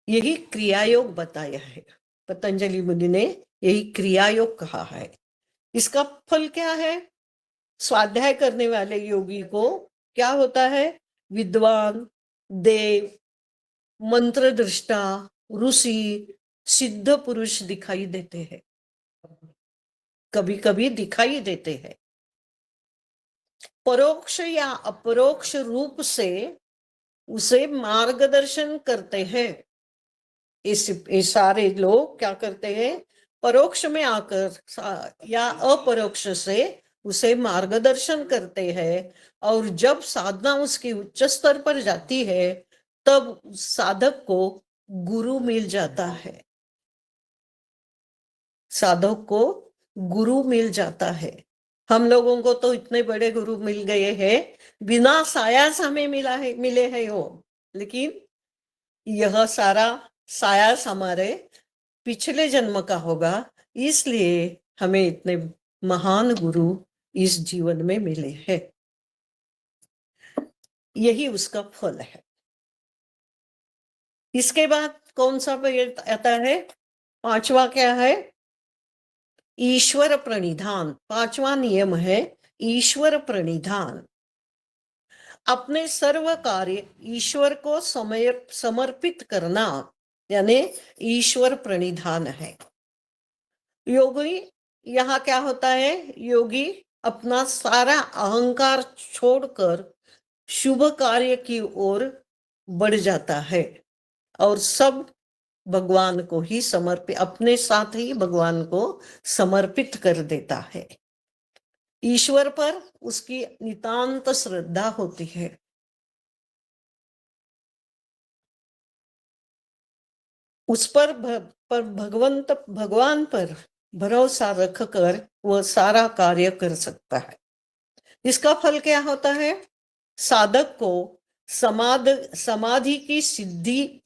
यही क्रियायोग बताया है, पतंजलि मुनि ने यही क्रियायोग कहा है। इसका फल क्या है? स्वाध्याय करने वाले योगी को क्या होता है? विद्वान, देव, मंत्र दृष्टा, ऋषि, सिद्ध पुरुष दिखाई देते हैं, कभी कभी दिखाई देते हैं। परोक्ष या अपरोक्ष रूप से उसे मार्गदर्शन करते हैं। ये सारे लोग क्या करते हैं? परोक्ष में आकर या अपरोक्ष से उसे मार्गदर्शन करते हैं, और जब साधना उसकी उच्च स्तर पर जाती है तब साधक को गुरु मिल जाता है, साधक को गुरु मिल जाता है। हम लोगों को तो इतने बड़े गुरु मिल गए हैं, बिना सायास हमें मिले हैं वो, लेकिन यह सारा सायास हमारे पिछले जन्म का होगा, इसलिए हमें इतने महान गुरु इस जीवन में मिले हैं। यही उसका फल है। इसके बाद कौन सा पेड़ आता है? पांचवा क्या है? ईश्वर प्रणिधान। पांचवा नियम है ईश्वर प्रणिधान। अपने सर्व कार्य ईश्वर को समर्पित करना, यानी ईश्वर प्रणिधान है। योगी यहाँ क्या होता है? योगी अपना सारा अहंकार छोड़कर शुभ कार्य की ओर बढ़ जाता है, और सब भगवान को ही समर्पित, अपने साथ ही भगवान को समर्पित कर देता है। ईश्वर पर उसकी नितांत श्रद्धा होती है। उस पर भगवान पर भरोसा रखकर वह सारा कार्य कर सकता है। इसका फल क्या होता है? साधक को समाधि की सिद्धि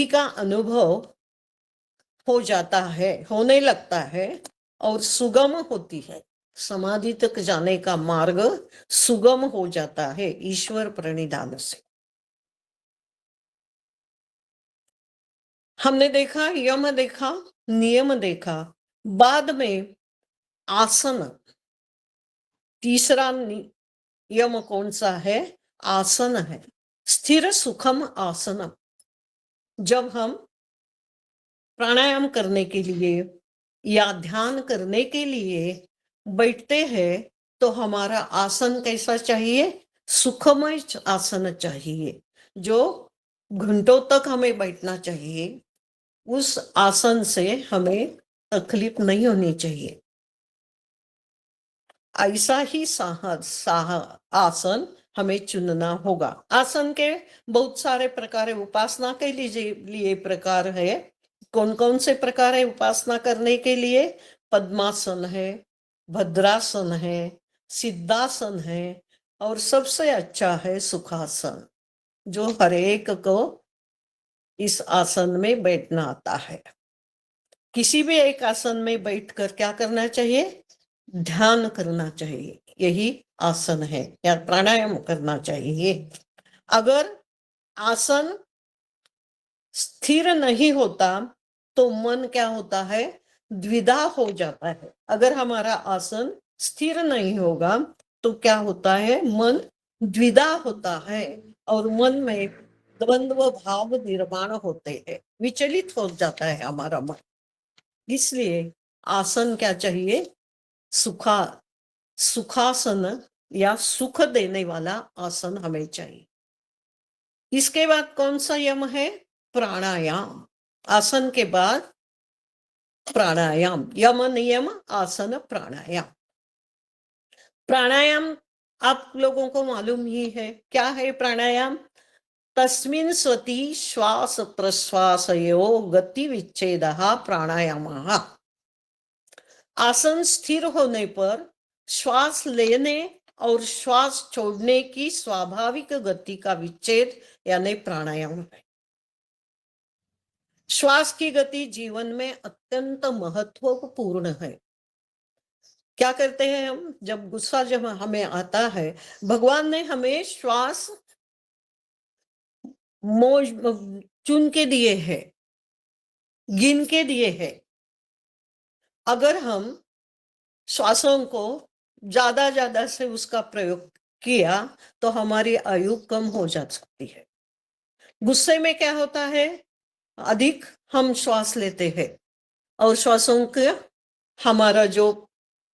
का अनुभव हो जाता है, होने लगता है, और सुगम होती है। समाधि तक जाने का मार्ग सुगम हो जाता है ईश्वर प्रणिधान से। हमने देखा, यम देखा, नियम देखा, बाद में आसन। तीसरा नियम कौन सा है? आसन है। स्थिर सुखम आसन। जब हम प्राणायाम करने के लिए या ध्यान करने के लिए बैठते हैं तो हमारा आसन कैसा चाहिए? सुखमय आसन चाहिए, जो घंटों तक हमें बैठना चाहिए। उस आसन से हमें तकलीफ नहीं होनी चाहिए। ऐसा ही आसन हमें चुनना होगा। आसन के बहुत सारे प्रकार, उपासना के लिए प्रकार है। कौन कौन से प्रकार है उपासना करने के लिए? पद्मासन है, भद्रासन है, सिद्धासन है, और सबसे अच्छा है सुखासन, जो हर एक को इस आसन में बैठना आता है। किसी भी एक आसन में बैठकर क्या करना चाहिए? ध्यान करना चाहिए। यही आसन है, या प्राणायाम करना चाहिए। अगर आसन स्थिर नहीं होता तो मन क्या होता है? द्विधा हो जाता है। अगर हमारा आसन स्थिर नहीं होगा तो क्या होता है? मन द्विधा होता है, और मन में द्वंद्व भाव निर्माण होते हैं, विचलित हो जाता है हमारा मन। इसलिए आसन क्या चाहिए? सुखासन या सुख देने वाला आसन हमें चाहिए। इसके बाद कौन सा यम है? प्राणायाम। आसन के बाद प्राणायाम, यम नियम आसन प्राणायाम। प्राणायाम आप लोगों को मालूम ही है, क्या है प्राणायाम? तस्मिन् स्वति श्वास प्रश्वासयो गति विच्छेदः प्राणायामः। आसन स्थिर होने पर श्वास लेने और श्वास छोड़ने की स्वाभाविक गति का विच्छेद यानी प्राणायाम है। श्वास की गति जीवन में अत्यंत महत्वपूर्ण है। क्या करते हैं हम? जब गुस्सा जब हमें आता है, भगवान ने हमें श्वास चुन के दिए हैं, गिन के दिए हैं। अगर हम श्वासों को ज्यादा से उसका प्रयोग किया तो हमारी आयु कम हो जा सकती है। गुस्से में क्या होता है? अधिक हम श्वास लेते हैं और श्वासों के हमारा जो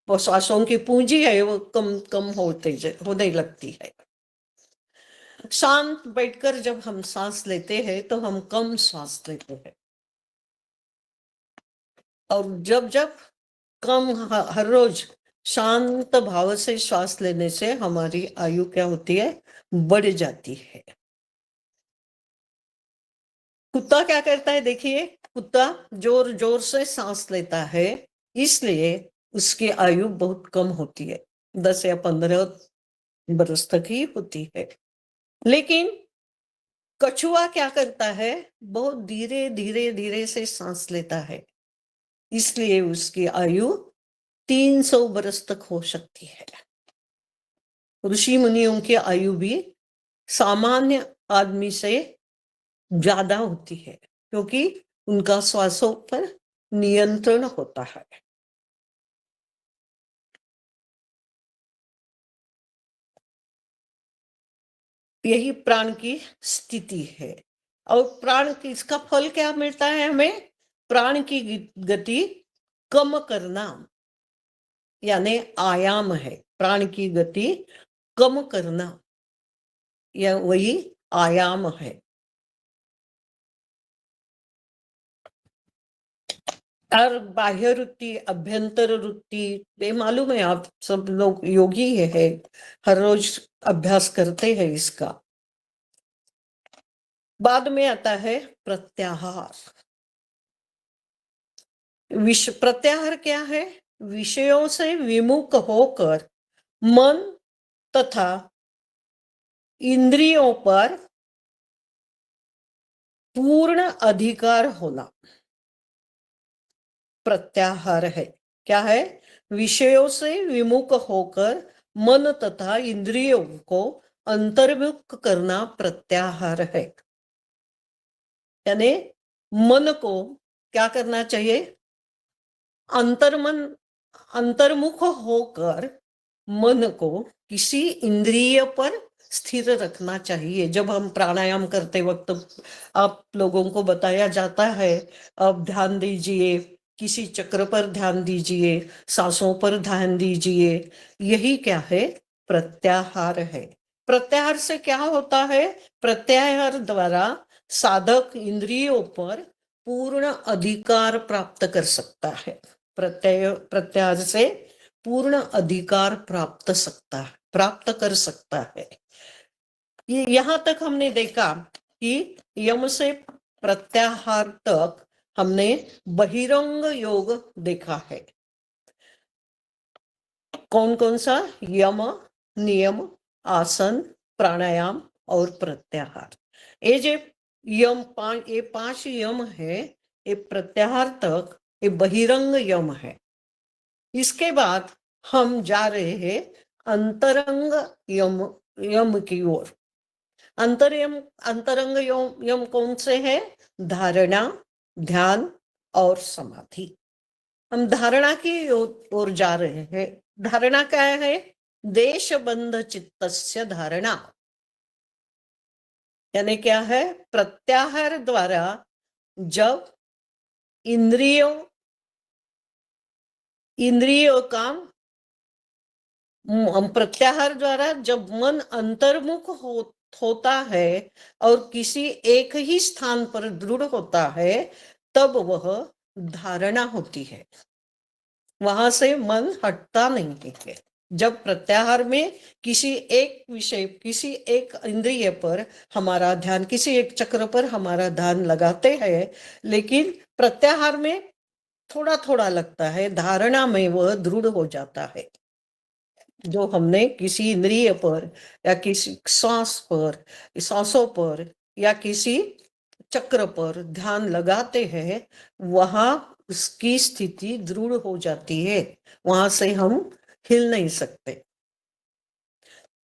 श्वासों की पूंजी है वो कम कम होने लगती है। शांत बैठकर जब हम सांस लेते हैं तो हम कम श्वास लेते हैं, और जब जब कम हर रोज शांत भाव से श्वास लेने से हमारी आयु क्या होती है? बढ़ जाती है। कुत्ता क्या करता है? देखिए, कुत्ता जोर जोर से सांस लेता है, इसलिए उसकी आयु बहुत कम होती है, 10 या 15 बरस तक ही होती है। लेकिन कछुआ क्या करता है? बहुत धीरे धीरे धीरे से सांस लेता है, इसलिए उसकी आयु 300 बरस तक हो सकती है। ऋषि मुनियों की आयु भी सामान्य आदमी से ज्यादा होती है, क्योंकि उनका श्वासों पर नियंत्रण होता है। यही प्राण की स्थिति है। और प्राण की इसका फल क्या मिलता है हमें? प्राण की गति कम करना, यानी आयाम है। प्राण की गति कम करना, यह वही आयाम है। और बाह्य वृत्ति, अभ्यंतर वृत्ति, ये मालूम है, आप सब लोग योगी है, हर रोज अभ्यास करते हैं इसका। बाद में आता है प्रत्याहार। प्रत्याहार क्या है? विषयों से विमुख होकर मन तथा इंद्रियों पर पूर्ण अधिकार होना प्रत्याहार है। क्या है? विषयों से विमुख होकर मन तथा इंद्रियों को अंतर्मुख करना प्रत्याहार है। यानी मन को क्या करना चाहिए? अंतर्मुख होकर मन को किसी इंद्रिय पर स्थिर रखना चाहिए। जब हम प्राणायाम करते वक्त आप लोगों को बताया जाता है, अब ध्यान दीजिए, किसी चक्र पर ध्यान दीजिए, सांसों पर ध्यान दीजिए, यही क्या है? प्रत्याहार है। प्रत्याहार से क्या होता है? प्रत्याहार द्वारा साधक इंद्रियों पर पूर्ण अधिकार प्राप्त कर सकता है। प्रत्याहार से पूर्ण अधिकार प्राप्त कर सकता है। यहां तक हमने देखा कि यम से प्रत्याहार तक हमने बहिरंग योग देखा है। कौन कौन सा? यम, नियम, आसन, प्राणायाम और प्रत्याहार। ये पांच यम है, ये प्रत्याहार तक ये बहिरंग यम है। इसके बाद हम जा रहे हैं अंतरंग यम की ओर। अंतरंग यम कौन से है? धारणा, ध्यान और समाधि। हम धारणा की ओर जा रहे हैं। धारणा क्या है? देशबंध चित्तस्य धारणा। यानी क्या है, प्रत्याहार द्वारा जब इंद्रियों इंद्रियों का प्रत्याहार द्वारा जब मन अंतर्मुख होता है और किसी एक ही स्थान पर दृढ़ होता है, तब वह धारणा होती है। वहां से मन हटता नहीं है। जब प्रत्याहार में किसी एक विषय, किसी एक इंद्रिय पर हमारा ध्यान, किसी एक चक्र पर हमारा ध्यान लगाते हैं, लेकिन प्रत्याहार में थोड़ा थोड़ा लगता है, धारणा में वह दृढ़ हो जाता है। जो हमने किसी इंद्रिय पर या किसी सांसों पर या किसी चक्र पर ध्यान लगाते हैं, वहां उसकी स्थिति दृढ़ हो जाती है, वहां से हम हिल नहीं सकते।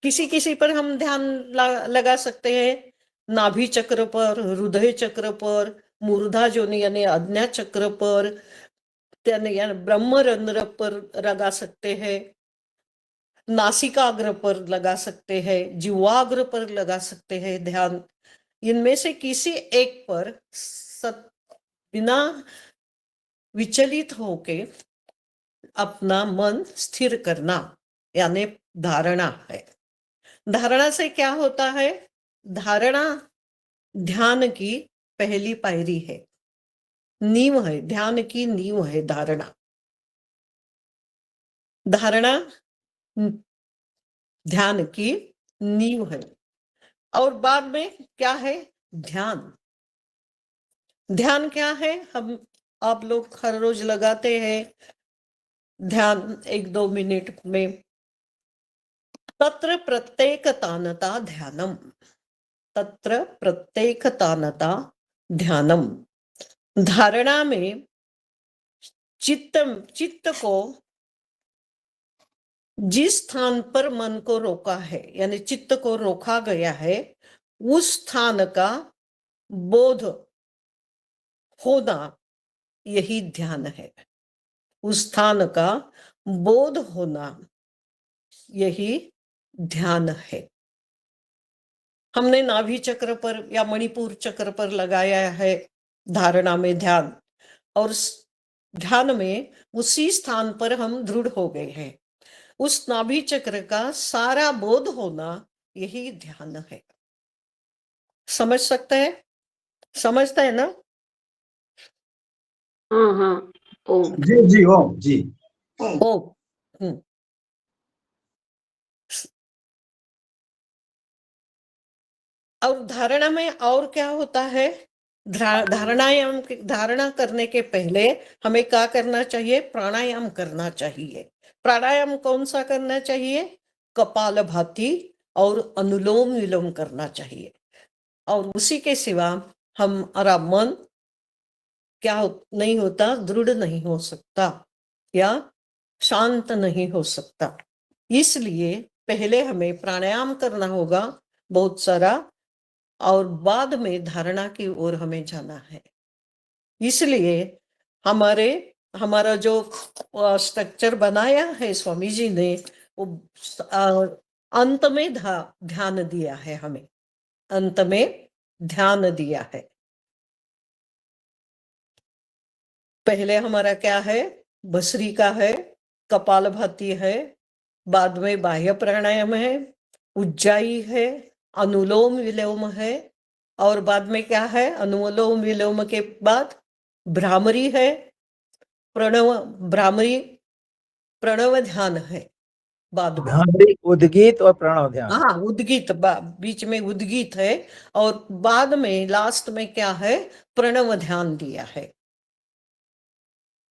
किसी किसी पर हम ध्यान लगा सकते हैं, नाभि चक्र पर, हृदय चक्र पर, मूर्धा जोनि यानी आज्ञा चक्र पर, यानी ब्रह्मरंध्र पर लगा सकते हैं, नासिकाग्र पर लगा सकते हैं, जिह्वाग्र पर लगा सकते हैं ध्यान। इनमें से किसी एक पर बिना विचलित होके अपना मन स्थिर करना यानी धारणा है। धारणा से क्या होता है? धारणा ध्यान की पहली पायरी है, नींव है, ध्यान की नींव है धारणा। धारणा ध्यान की नींव है। और बाद में क्या है? ध्यान। ध्यान क्या है? आप लोग हर रोज लगाते हैं ध्यान 1-2 मिनट में। तत्र प्रत्येकतानता ध्यानम, तत्र प्रत्येकतानता ध्यानम। धारणा में चित्त को जिस स्थान पर मन को रोका है, यानी चित्त को रोका गया है, उस स्थान का बोध होना, यही ध्यान है। उस स्थान का बोध होना, यही ध्यान है। हमने नाभि चक्र पर या मणिपुर चक्र पर लगाया है धारणा में ध्यान, और ध्यान में उसी स्थान पर हम दृढ़ हो गए हैं। उस नाभि चक्र का सारा बोध होना, यही ध्यान है। समझ सकते हैं? समझते हैं ना? हाँ हाँ, ओम। जी जी ओम जी। ओम। और धारणा में और क्या होता है? धारणा करने के पहले हमें क्या करना चाहिए? प्राणायाम करना चाहिए। प्राणायाम कौन सा करना चाहिए? कपालभाति और अनुलोम विलोम करना चाहिए। और उसी के सिवा हमारा मन नहीं होता, दृढ़ नहीं हो सकता या शांत नहीं हो सकता। इसलिए पहले हमें प्राणायाम करना होगा बहुत सारा, और बाद में धारणा की ओर हमें जाना है। इसलिए हमारा जो स्ट्रक्चर बनाया है स्वामी जी ने, वो अंत में ध्यान दिया है हमें, अंत में ध्यान दिया है। पहले हमारा क्या है? भस्त्रिका है, कपालभाति है, बाद में बाह्य प्राणायाम है, उज्जाई है, अनुलोम विलोम है, और बाद में क्या है? अनुलोम विलोम के बाद भ्रामरी है, प्रणव ध्यान है बाद में। भ्रामरी, उद्गीत और प्रणव ध्यान। हाँ, उद्गीत बीच में उद्गीत है, और बाद में लास्ट में क्या है? प्रणव ध्यान दिया है।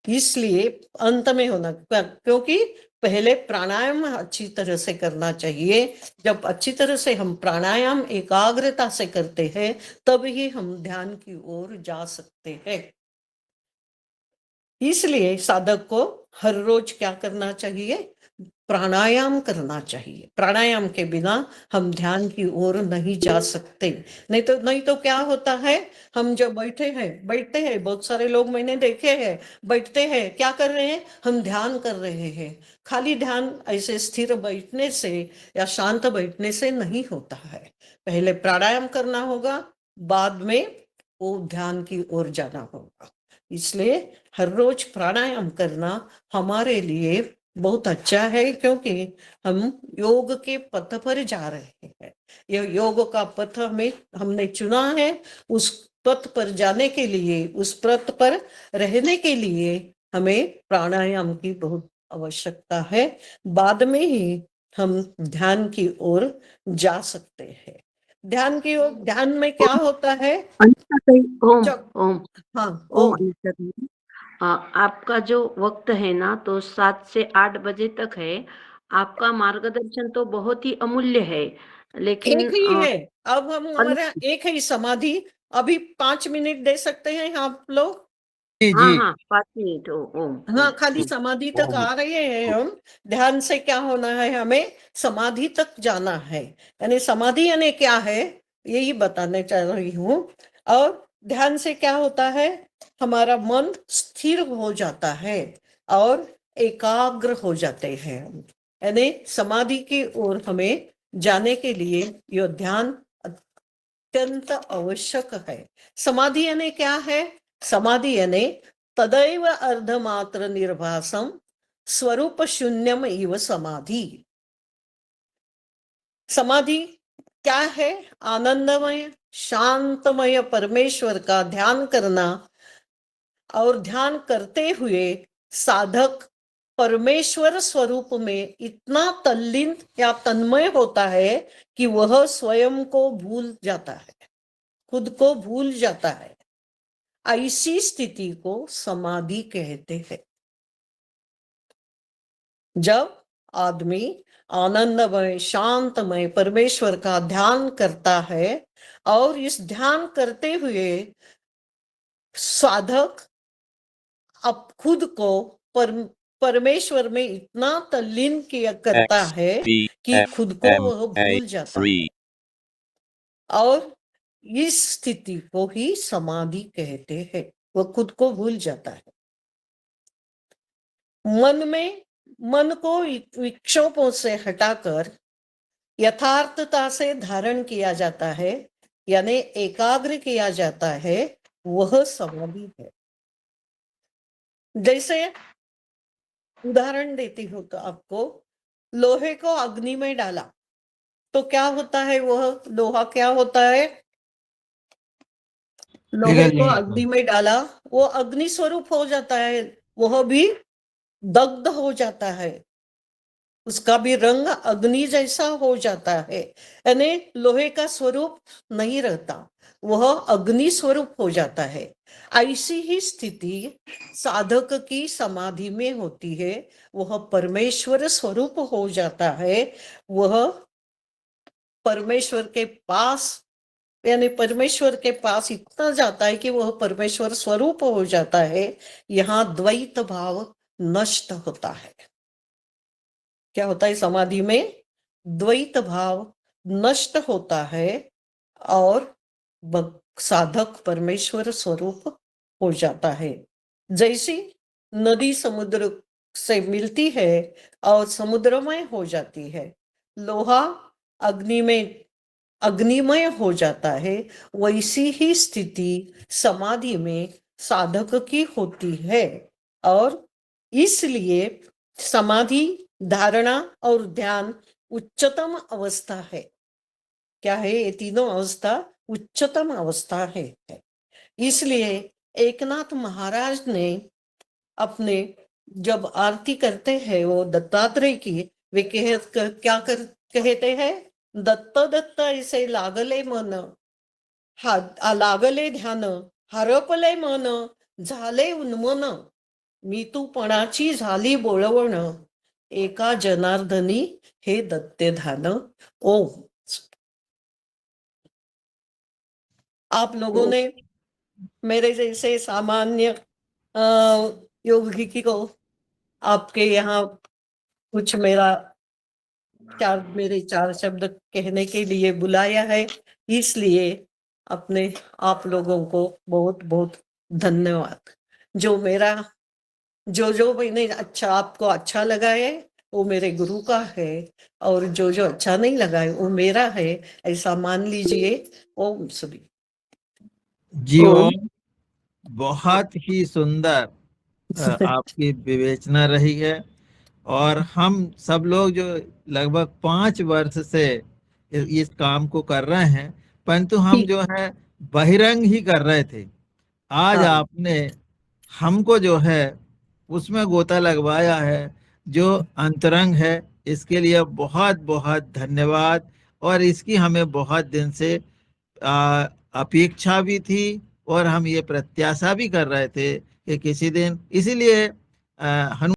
इसलिए अंत में होना, क्योंकि पहले प्राणायाम अच्छी तरह से करना चाहिए। जब अच्छी तरह से हम प्राणायाम एकाग्रता से करते हैं, तब ही हम ध्यान की ओर जा सकते हैं। इसलिए साधक को हर रोज क्या करना चाहिए? प्राणायाम करना चाहिए। प्राणायाम के बिना हम ध्यान की ओर नहीं जा सकते। नहीं तो क्या होता है? हम जब बैठते हैं, बहुत सारे लोग मैंने देखे हैं, बैठते हैं, क्या कर रहे हैं? हम ध्यान कर रहे हैं। खाली ध्यान ऐसे स्थिर बैठने से या शांत बैठने से नहीं होता है। पहले प्राणायाम करना होगा, बाद में वो ध्यान की ओर जाना होगा। इसलिए हर रोज प्राणायाम करना हमारे लिए बहुत अच्छा है, क्योंकि हम योग के पथ पर जा रहे हैं। यह योग का पथ हमने चुना है। उस पथ पर जाने के लिए, उस पथ पर रहने के लिए हमें प्राणायाम की बहुत आवश्यकता है। बाद में ही हम ध्यान की ओर जा सकते हैं। ध्यान की ओर, ध्यान में क्या होता है? अनिता ताई, ओम जब ओम हाँ ओम ओम अनिता ताई, आपका जो वक्त है ना तो 7 से 8 बजे तक है। आपका मार्गदर्शन तो बहुत ही अमूल्य है, लेकिन एक ही है। अब हम अन, हमारा एक ही समाधि। अभी 5 मिनट दे सकते हैं आप लोग? जी हाँ जी। हाँ 5 मिनट, ओम हाँ, ओम खाली ओम समाधि तक ओम। आ रहे हैं हम। ध्यान से क्या होना है, हमें समाधि तक जाना है। यानी समाधि यानी क्या है, यही बताने चाह रही हूँ। और ध्यान से क्या होता है, हमारा मन स्थिर हो जाता है और एकाग्र हो जाते हैं हम। यानी समाधि की ओर हमें जाने के लिए यह ध्यान अत्यंत आवश्यक है। समाधि यानी क्या है? समाधि यानी तदैव अर्धमात्र निर्भासम स्वरूप शून्यम इव समाधि। समाधि क्या है? आनंदमय शांतमय परमेश्वर का ध्यान करना, और ध्यान करते हुए साधक परमेश्वर स्वरूप में इतना तल्लीन या तन्मय होता है कि वह स्वयं को भूल जाता है, खुद को भूल जाता है। ऐसी स्थिति को समाधि कहते हैं। जब आदमी आनंदमय शांतमय परमेश्वर का ध्यान करता है, और इस ध्यान करते हुए साधक अब खुद को परमेश्वर में इतना तल्लीन किया करता है कि खुद को वह भूल जाता है। और इस स्थिति को ही समाधि कहते हैं। वह खुद को भूल जाता है। मन को विक्षोभों से हटाकर यथार्थता से धारण किया जाता है, यानी एकाग्र किया जाता है, वह समाधि है। जैसे उदाहरण देती हूँ तो आपको, लोहे को अग्नि में डाला तो क्या होता है? वह लोहा क्या होता है? लोहे को अग्नि में डाला, वो अग्नि स्वरूप हो जाता है, वह भी दग्ध हो जाता है, उसका भी रंग अग्नि जैसा हो जाता है। यानी लोहे का स्वरूप नहीं रहता, वह अग्नि स्वरूप हो जाता है। ऐसी ही स्थिति साधक की समाधि में होती है। वह परमेश्वर स्वरूप हो जाता है। वह परमेश्वर के पास, यानी परमेश्वर के पास इतना जाता है कि वह परमेश्वर स्वरूप हो जाता है। यहाँ द्वैत भाव नष्ट होता है। क्या होता है समाधि में? द्वैत भाव नष्ट होता है और साधक परमेश्वर स्वरूप हो जाता है। जैसी नदी समुद्र से मिलती है और समुद्रमय हो जाती है, लोहा अग्निमय हो जाता है, वैसी ही स्थिति समाधि में साधक की होती है। और इसलिए समाधि, धारणा और ध्यान उच्चतम अवस्था है। क्या है? ये तीनों अवस्था उच्चतम अवस्था है। इसलिए एकनाथ महाराज ने अपने जब आरती करते हैं वो दत्तात्रेय की, वे क्या कहते हैं? दत्त दत्त ऐसे लागले मन, लागले ध्यान, हरपले मन, झाले उन्मन, मी तूपणाची झाली बोळवण, एका जनार्दनी हे दत्ते ध्यान। ओम। आप लोगों ने मेरे जैसे सामान्य योगी को आपके यहाँ कुछ मेरे 4 शब्द कहने के लिए बुलाया है। इसलिए अपने आप लोगों को बहुत बहुत धन्यवाद। जो मैंने आपको अच्छा लगा है, वो मेरे गुरु का है, और जो जो अच्छा नहीं लगा है वो मेरा है, ऐसा मान लीजिए। ओम सभी। जी ओम। ओम। बहुत ही सुंदर आपकी विवेचना रही है। और हम सब लोग जो लगभग 5 वर्ष से इस काम को कर रहे हैं, परंतु हम जो है बहिरंग ही कर रहे थे। आज हाँ। आपने हमको जो है उसमें गोता लगवाया है, जो अंतरंग है। इसके लिए बहुत बहुत धन्यवाद। और इसकी हमें बहुत दिन से आ, अपेक्षा भी थी, और हम ये प्रत्याशा भी कर रहे थे कि किसी दिन, इसीलिए हनुमान